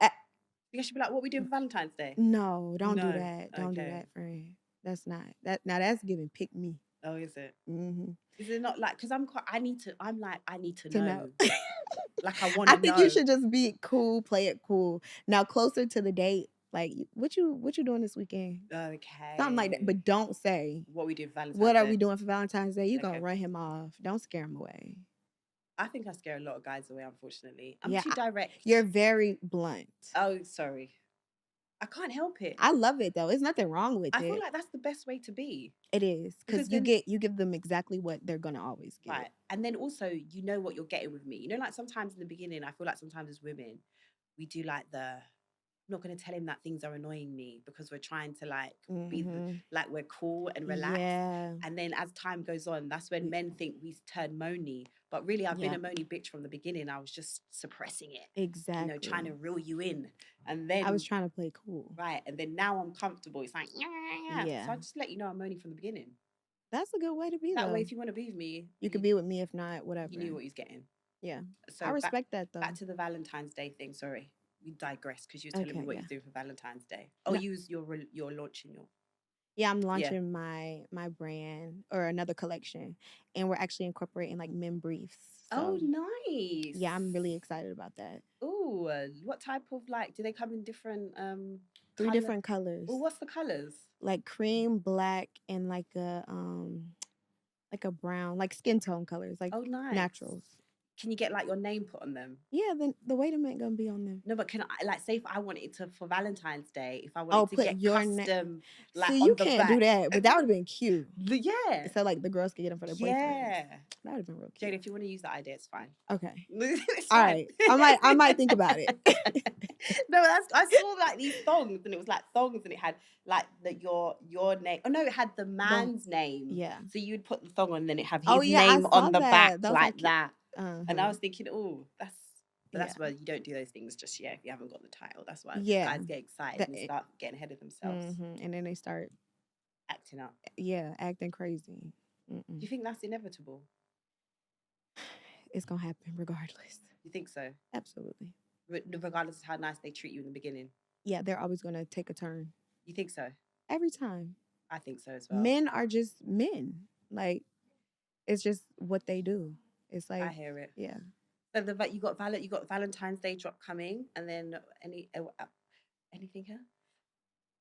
You should be like, what are we doing for Valentine's Day? No, don't do that. Don't do that, friend. That's not that. Now that's giving pick me. Oh, is it? Mm-hmm. Is it not like? Because I need to know. Like I want I to know. think you should just be cool, play it cool. Now closer to the date, like what you doing this weekend? Okay. Something like that, but don't say what we do for Valentine's What Day. are we doing for Valentine's Day? You're gonna run him off. Don't scare him away. I think I scare a lot of guys away, unfortunately. I'm too direct. You're very blunt. Oh, sorry. I can't help it. I love it though. There's nothing wrong with it. I feel like that's the best way to be. It is because you give them exactly what they're gonna always get. Right, and then also you know what you're getting with me. You know, like sometimes in the beginning, I feel like sometimes as women, we do like I'm not going to tell him that things are annoying me because we're trying to like be like we're cool and relaxed. Yeah. And then as time goes on, that's when men think we turn moany. But really, I've been a moany bitch from the beginning. I was just suppressing it. Exactly. You know, trying to reel you in. And then I was trying to play cool. Right. And then now I'm comfortable. It's like, yeah. So I just let you know I'm moany from the beginning. That's a good way to be that way, if you want to be with me, you can be with me. If not, whatever. You knew what he's getting. Yeah. So I respect that though. Back to the Valentine's Day thing. Sorry. We digress because you were telling me what you're doing for Valentine's Day. Oh, no. You're launching your... Yeah, I'm launching my brand or another collection, and we're actually incorporating like men briefs. So, oh, nice. Yeah, I'm really excited about that. Oh, what type of do they come in different 3 different colors. Well, what's the colors? Like cream, black, and like a brown, like skin tone colors, like naturals. Can you get like your name put on them? Yeah, then the Wayda ain't gonna be on them. No, but can I say if I wanted to for Valentine's Day, if I wanted to get your custom, like see, you can't do that, but that would have been cute. Yeah. So like the girls could get them for their boyfriends. Yeah, that would have been real cute. Jayda, if you want to use that idea, it's fine. Okay. It's all right. I might think about it. No, I saw like these thongs, and it was like thongs, and it had like your name. Oh no, it had the man's name. Yeah. So you'd put the thong on, and then it have his name on the back like that. And I was thinking, oh, that's why you don't do those things just yet if you haven't got the title. That's why guys get excited and start getting ahead of themselves. And then they start acting up. Yeah, acting crazy. Do you think that's inevitable? It's going to happen regardless. You think so? Absolutely. Regardless of how nice they treat you in the beginning? Yeah, they're always going to take a turn. You think so? Every time. I think so as well. Men are just men. Like, it's just what they do. It's like I hear it. Yeah. So you got Valentine's Day drop coming, and then anything else?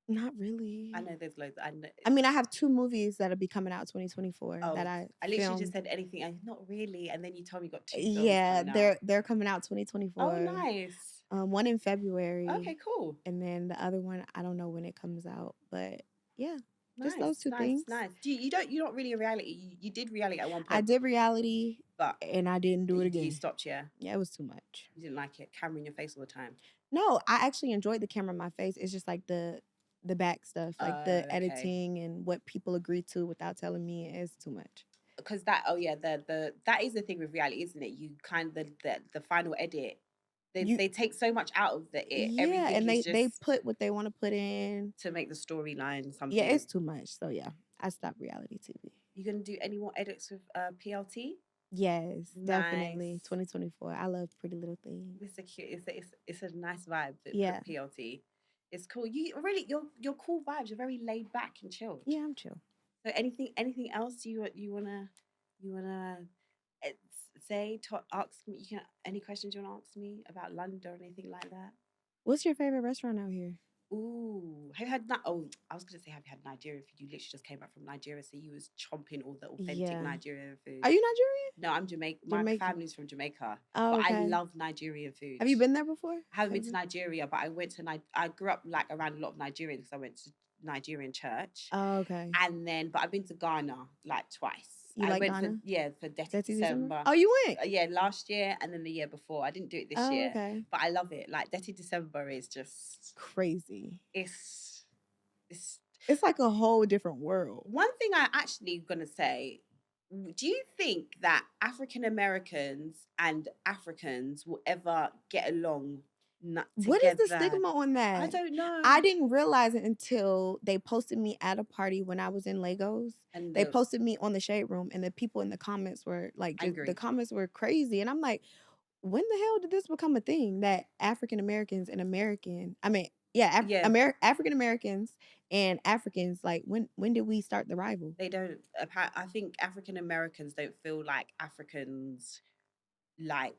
Not really. I know there's loads. I mean, I have 2 movies that'll be coming out 2024 that I literally just said anything. Not really, and then you told me you got 2. Yeah, they're coming out 2024. Oh, nice. One in February. Okay, cool. And then the other one, I don't know when it comes out, but yeah. Just those 2 things. Nice. You're not really a reality. You did reality at one point. I did reality, and I didn't do it again. You stopped, yeah? Yeah, it was too much. You didn't like it? Camera in your face all the time? No, I actually enjoyed the camera in my face. It's just like the back stuff, like the editing and what people agree to without telling me is too much. Because that is the thing with reality, isn't it? You kind of the final edit. They take so much out of it. Yeah, and they put what they want to put in to make the storyline something. Yeah, it's too much. So yeah, I stopped reality TV. You gonna do any more edits with PLT? Yes, definitely. 2024. I love Pretty Little Things. It's a cute. It's a nice vibe. Yeah, PLT. It's cool. You're cool vibes. You're very laid back and chilled. Yeah, I'm chill. So anything else you wanna say, ask me? Any questions you want to ask me about London or anything like that? What's your favorite restaurant out here? Ooh, have you had that? Oh, I was gonna say, have you had Nigerian food? You literally just came back from Nigeria, so you was chomping all the authentic Yeah. Nigerian food. Are you Nigerian? No, I'm Jamaican. My Jamaican. family's from Jamaica, Oh, but I okay. love Nigerian food. Have you been there before? I haven't been to Nigeria, but I went to I grew up like around a lot of Nigerians because I went to Nigerian church. Oh, okay. And then, but I've been to Ghana like twice. You I like went Ghana? for Dirty Dirty December. Oh, you went? Yeah, last year and then the year before. I didn't do it this Oh, year, okay. but I love it. Like Dirty December is just Crazy. It's like a whole different world. One thing I actually gonna say, do you think that African Americans and Africans will ever get along together? What is the stigma on that? I don't know. I didn't realize it until they posted me at a party when I was in Lagos. And they posted me on the Shade Room, and the people in the comments were like, the comments were crazy. And I'm like, when the hell did this become a thing that African Americans and African Americans and Africans, like, when did we start the rival? They don't. I think African Americans don't feel like Africans like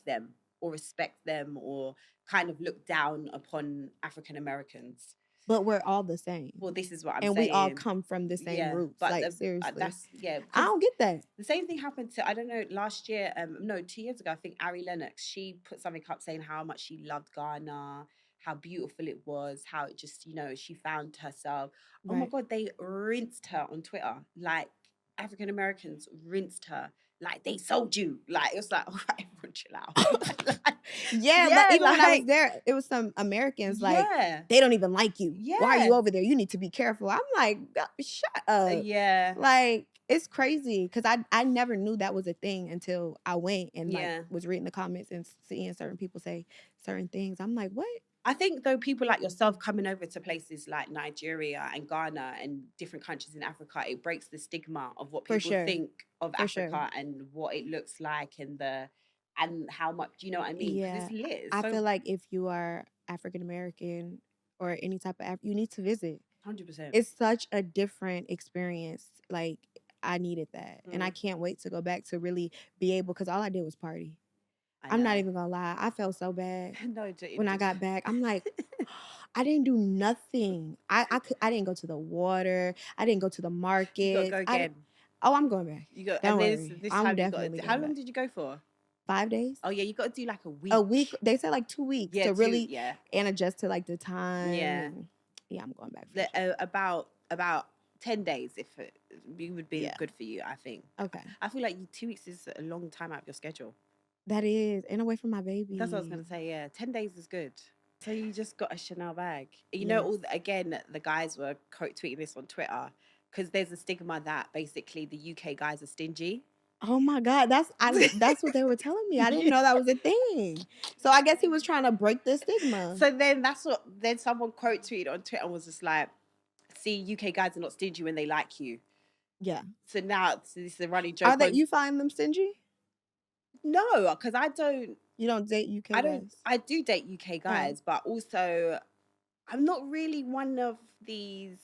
them or respect them or kind of look down upon African Americans. But we're all the same. Well, this is what I'm saying. And we all come from the same roots. But like, seriously. I don't get that. The same thing happened to, I don't know, last year, 2 years ago, I think Ari Lennox, she put something up saying how much she loved Ghana, how beautiful it was, how it just, she found herself. Oh my God, they rinsed her on Twitter. Like, African Americans rinsed her. Like, they sold you. Like, it was like, all right, everyone chill out. Like, even when I was there, it was some Americans like, they don't even like you. Why are you over there? You need to be careful. I'm like, shut up. Like, it's crazy because I never knew that was a thing until I went and like was reading the comments and seeing certain people say certain things. I'm like, what? I think though people like yourself coming over to places like Nigeria and Ghana and different countries in Africa, it breaks the stigma of what people think of Africa and what it looks like and how much, you know what I mean? Yeah. It's lit. I feel like if you are African American or any type of you need to visit. 100%. It's such a different experience. Like, I needed that. And I can't wait to go back to really be able, because all I did was party. I'm not even gonna lie. I felt so bad when I got back. I'm like, I didn't do nothing. I didn't go to the water. I didn't go to the market. You gotta go again. I'm going back. You got. Don't and worry. This I'm time definitely. How long did you go for? 5 days. Oh yeah, you got to do like a week. A week. They said like 2 weeks to really and adjust to like the time. Yeah. I'm going back. For about 10 days if it would be good for you, I think. Okay. I feel like 2 weeks is a long time out of your schedule. That is, and away from my baby. That's what I was gonna say. Yeah, 10 days is good. So you just got a Chanel bag. You know, again, the guys were tweeting this on Twitter because there's a stigma that basically the UK guys are stingy. Oh my God, that's what they were telling me. I didn't know that was a thing. So I guess he was trying to break the stigma. So then then someone tweeted on Twitter and was just like, "See, UK guys are not stingy when they like you." Yeah. So now this is a running joke. You find them stingy? No, because I don't. You don't date UK guys? I do date UK guys, but also I'm not really one of these.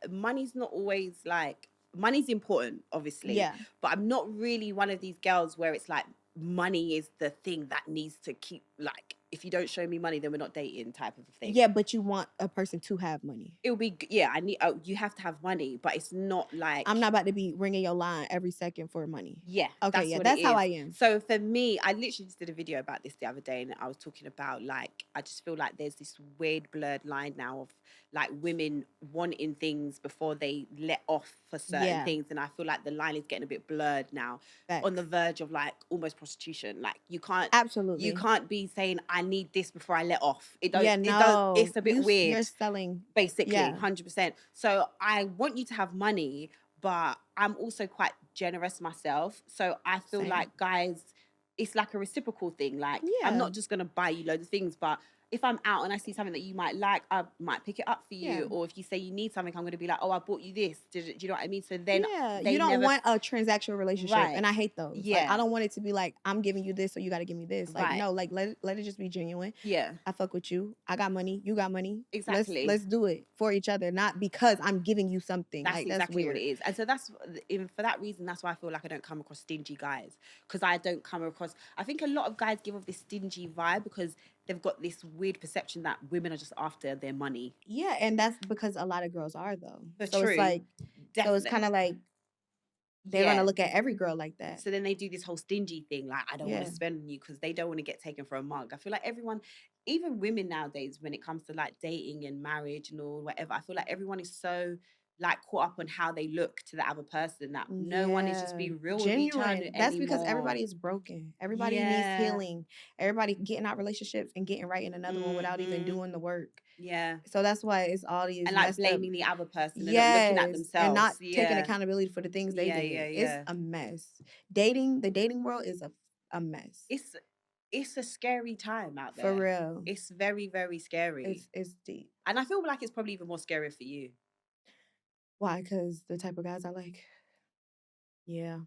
Money's not always like. Money's important, obviously. Yeah. But I'm not really one of these girls where it's like money is the thing that needs to keep, like, if you don't show me money, then we're not dating type of thing. Yeah, but you want a person to have money. It'll be, you have to have money, but it's not like. I'm not about to be ringing your line every second for money. Yeah. Okay, that's how I am. So for me, I literally just did a video about this the other day and I was talking about like, I just feel like there's this weird blurred line now of like women wanting things before they let off for certain things. And I feel like the line is getting a bit blurred now. Facts. On the verge of like almost prostitution. Like you can't. Absolutely. You can't be saying, I need this before I let off. It's a bit weird. You're selling. Basically, 100%. So I want you to have money, but I'm also quite generous myself. So I feel like guys, it's like a reciprocal thing. Like I'm not just going to buy you loads of things, but if I'm out and I see something that you might like, I might pick it up for you. Yeah. Or if you say you need something, I'm going to be like, oh, I bought you this. Do you know what I mean? So then you don't want a transactional relationship. Right. And I hate those. Yeah. Like, I don't want it to be like, I'm giving you this, so you got to give me this. Like, no, like let it just be genuine. Yeah. I fuck with you. I got money. You got money. Exactly. Let's do it for each other, not because I'm giving you something. That's like, exactly weird. What it is. And so for that reason, that's why I feel like I don't come across stingy guys. Because I don't come across, I think a lot of guys give off this stingy vibe because they've got this weird perception that women are just after their money. Yeah, and that's because a lot of girls are though. But so true. it's like, Definitely. so it's kind of like they're gonna look at every girl like that. So then they do this whole stingy thing, like I don't want Yeah. to spend on you because they don't want to get taken for a mug. I feel like everyone, even women nowadays, when it comes to like dating and marriage and all whatever, I feel like everyone is so like caught up on how they look to the other person that no one is just being real with each other Genuine. That's because anymore. everybody is broken. Everybody needs healing. Everybody getting out relationships and getting right in another one without even doing the work. Yeah. So that's why it's all these and like blaming the other person and not looking at themselves and not taking accountability for the things they did. It's a mess. The dating world is a mess. It's a scary time out there. For real. It's very, very scary. It's deep. And I feel like it's probably even more scary for you. Why? Because the type of guys I like. Yeah.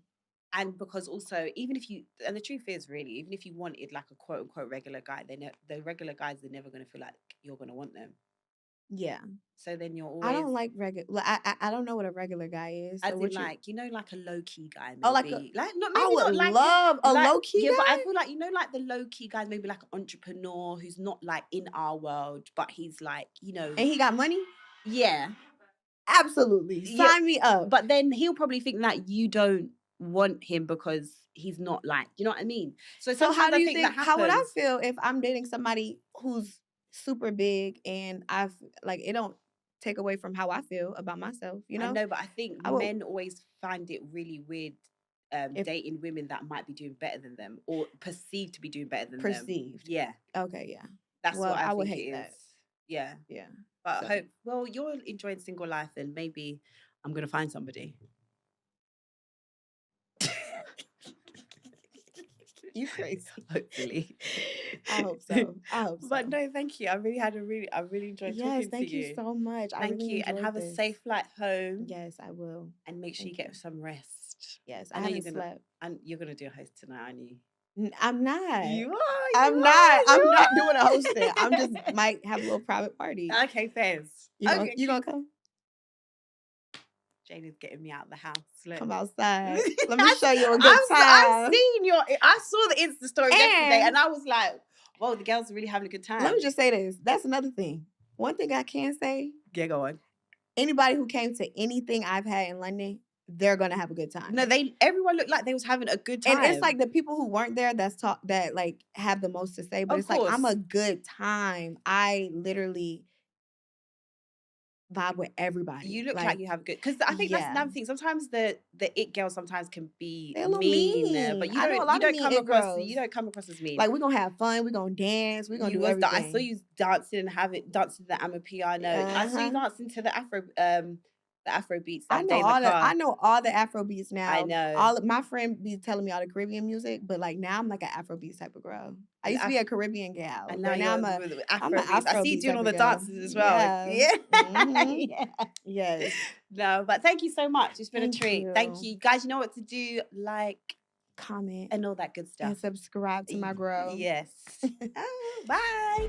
And because also, even if you, and the truth is really, even if you wanted like a quote unquote regular guy, the regular guys are never going to feel like you're going to want them. Yeah. So then you're always. I don't like regular. I don't know what a regular guy is. As so in like, you know, like a low key guy. Maybe. Oh, like I would love a low key guy. But I feel like, you know, like the low key guy, maybe like an entrepreneur who's not like in our world, but he's like, you know. And he got money? Yeah. Absolutely. Sign me up. But then he'll probably think that you don't want him because he's not like, you know what I mean? So how do you think how would I feel if I'm dating somebody who's super big and I've like it don't take away from how I feel about myself, you know? I know, but I think men always find it really weird dating women that might be doing better than them or perceived to be doing better than them. Yeah. Okay, yeah. That's what I would think hate it that. is. Yeah. Yeah. But I hope, well, you're enjoying single life and maybe I'm going to find somebody. You crazy. Hopefully. I hope so. But no, thank you. I really enjoyed talking to you. Yes, thank you so much. Thank you. And have a safe flight home. Yes, I will. And make sure you get some rest. Yes, I haven't slept. And you're going to do a host tonight, aren't you? I'm not. You are. I'm not doing a hosting. I'm just might have a little private party. Okay, fairs. You gonna come? Jayda's getting me out of the house. Look. Come outside. Let me show you a good time. I saw the Insta story yesterday and I was like, whoa, the girls are really having a good time. Let me just say this. That's another thing. One thing I can say. Yeah, go on. Anybody who came to anything I've had in London, they're gonna have a good time. No, everyone looked like they was having a good time. And it's like the people who weren't there that like have the most to say. But it's like I'm a good time. I literally vibe with everybody. You look like you have good, because I think that's another thing. Sometimes the it girls sometimes can be mean, but you don't come across as mean. Like we're gonna have fun, we're gonna dance, we're gonna do everything. I saw you dancing to the Amapiano. I saw you dancing to the Afro beats. I know all the Afro beats now. I know. My friend be telling me all the Caribbean music, but like now I'm like an Afro beats type of girl. I used to be a Caribbean gal. And now I'm an Afro beats. I see you doing all the dances as well. Yeah. Mm-hmm. Yes. No, but thank you so much. It's been a treat. Thank you. Guys, you know what to do. Like, comment, and all that good stuff. And subscribe to my girl. Yes. Bye.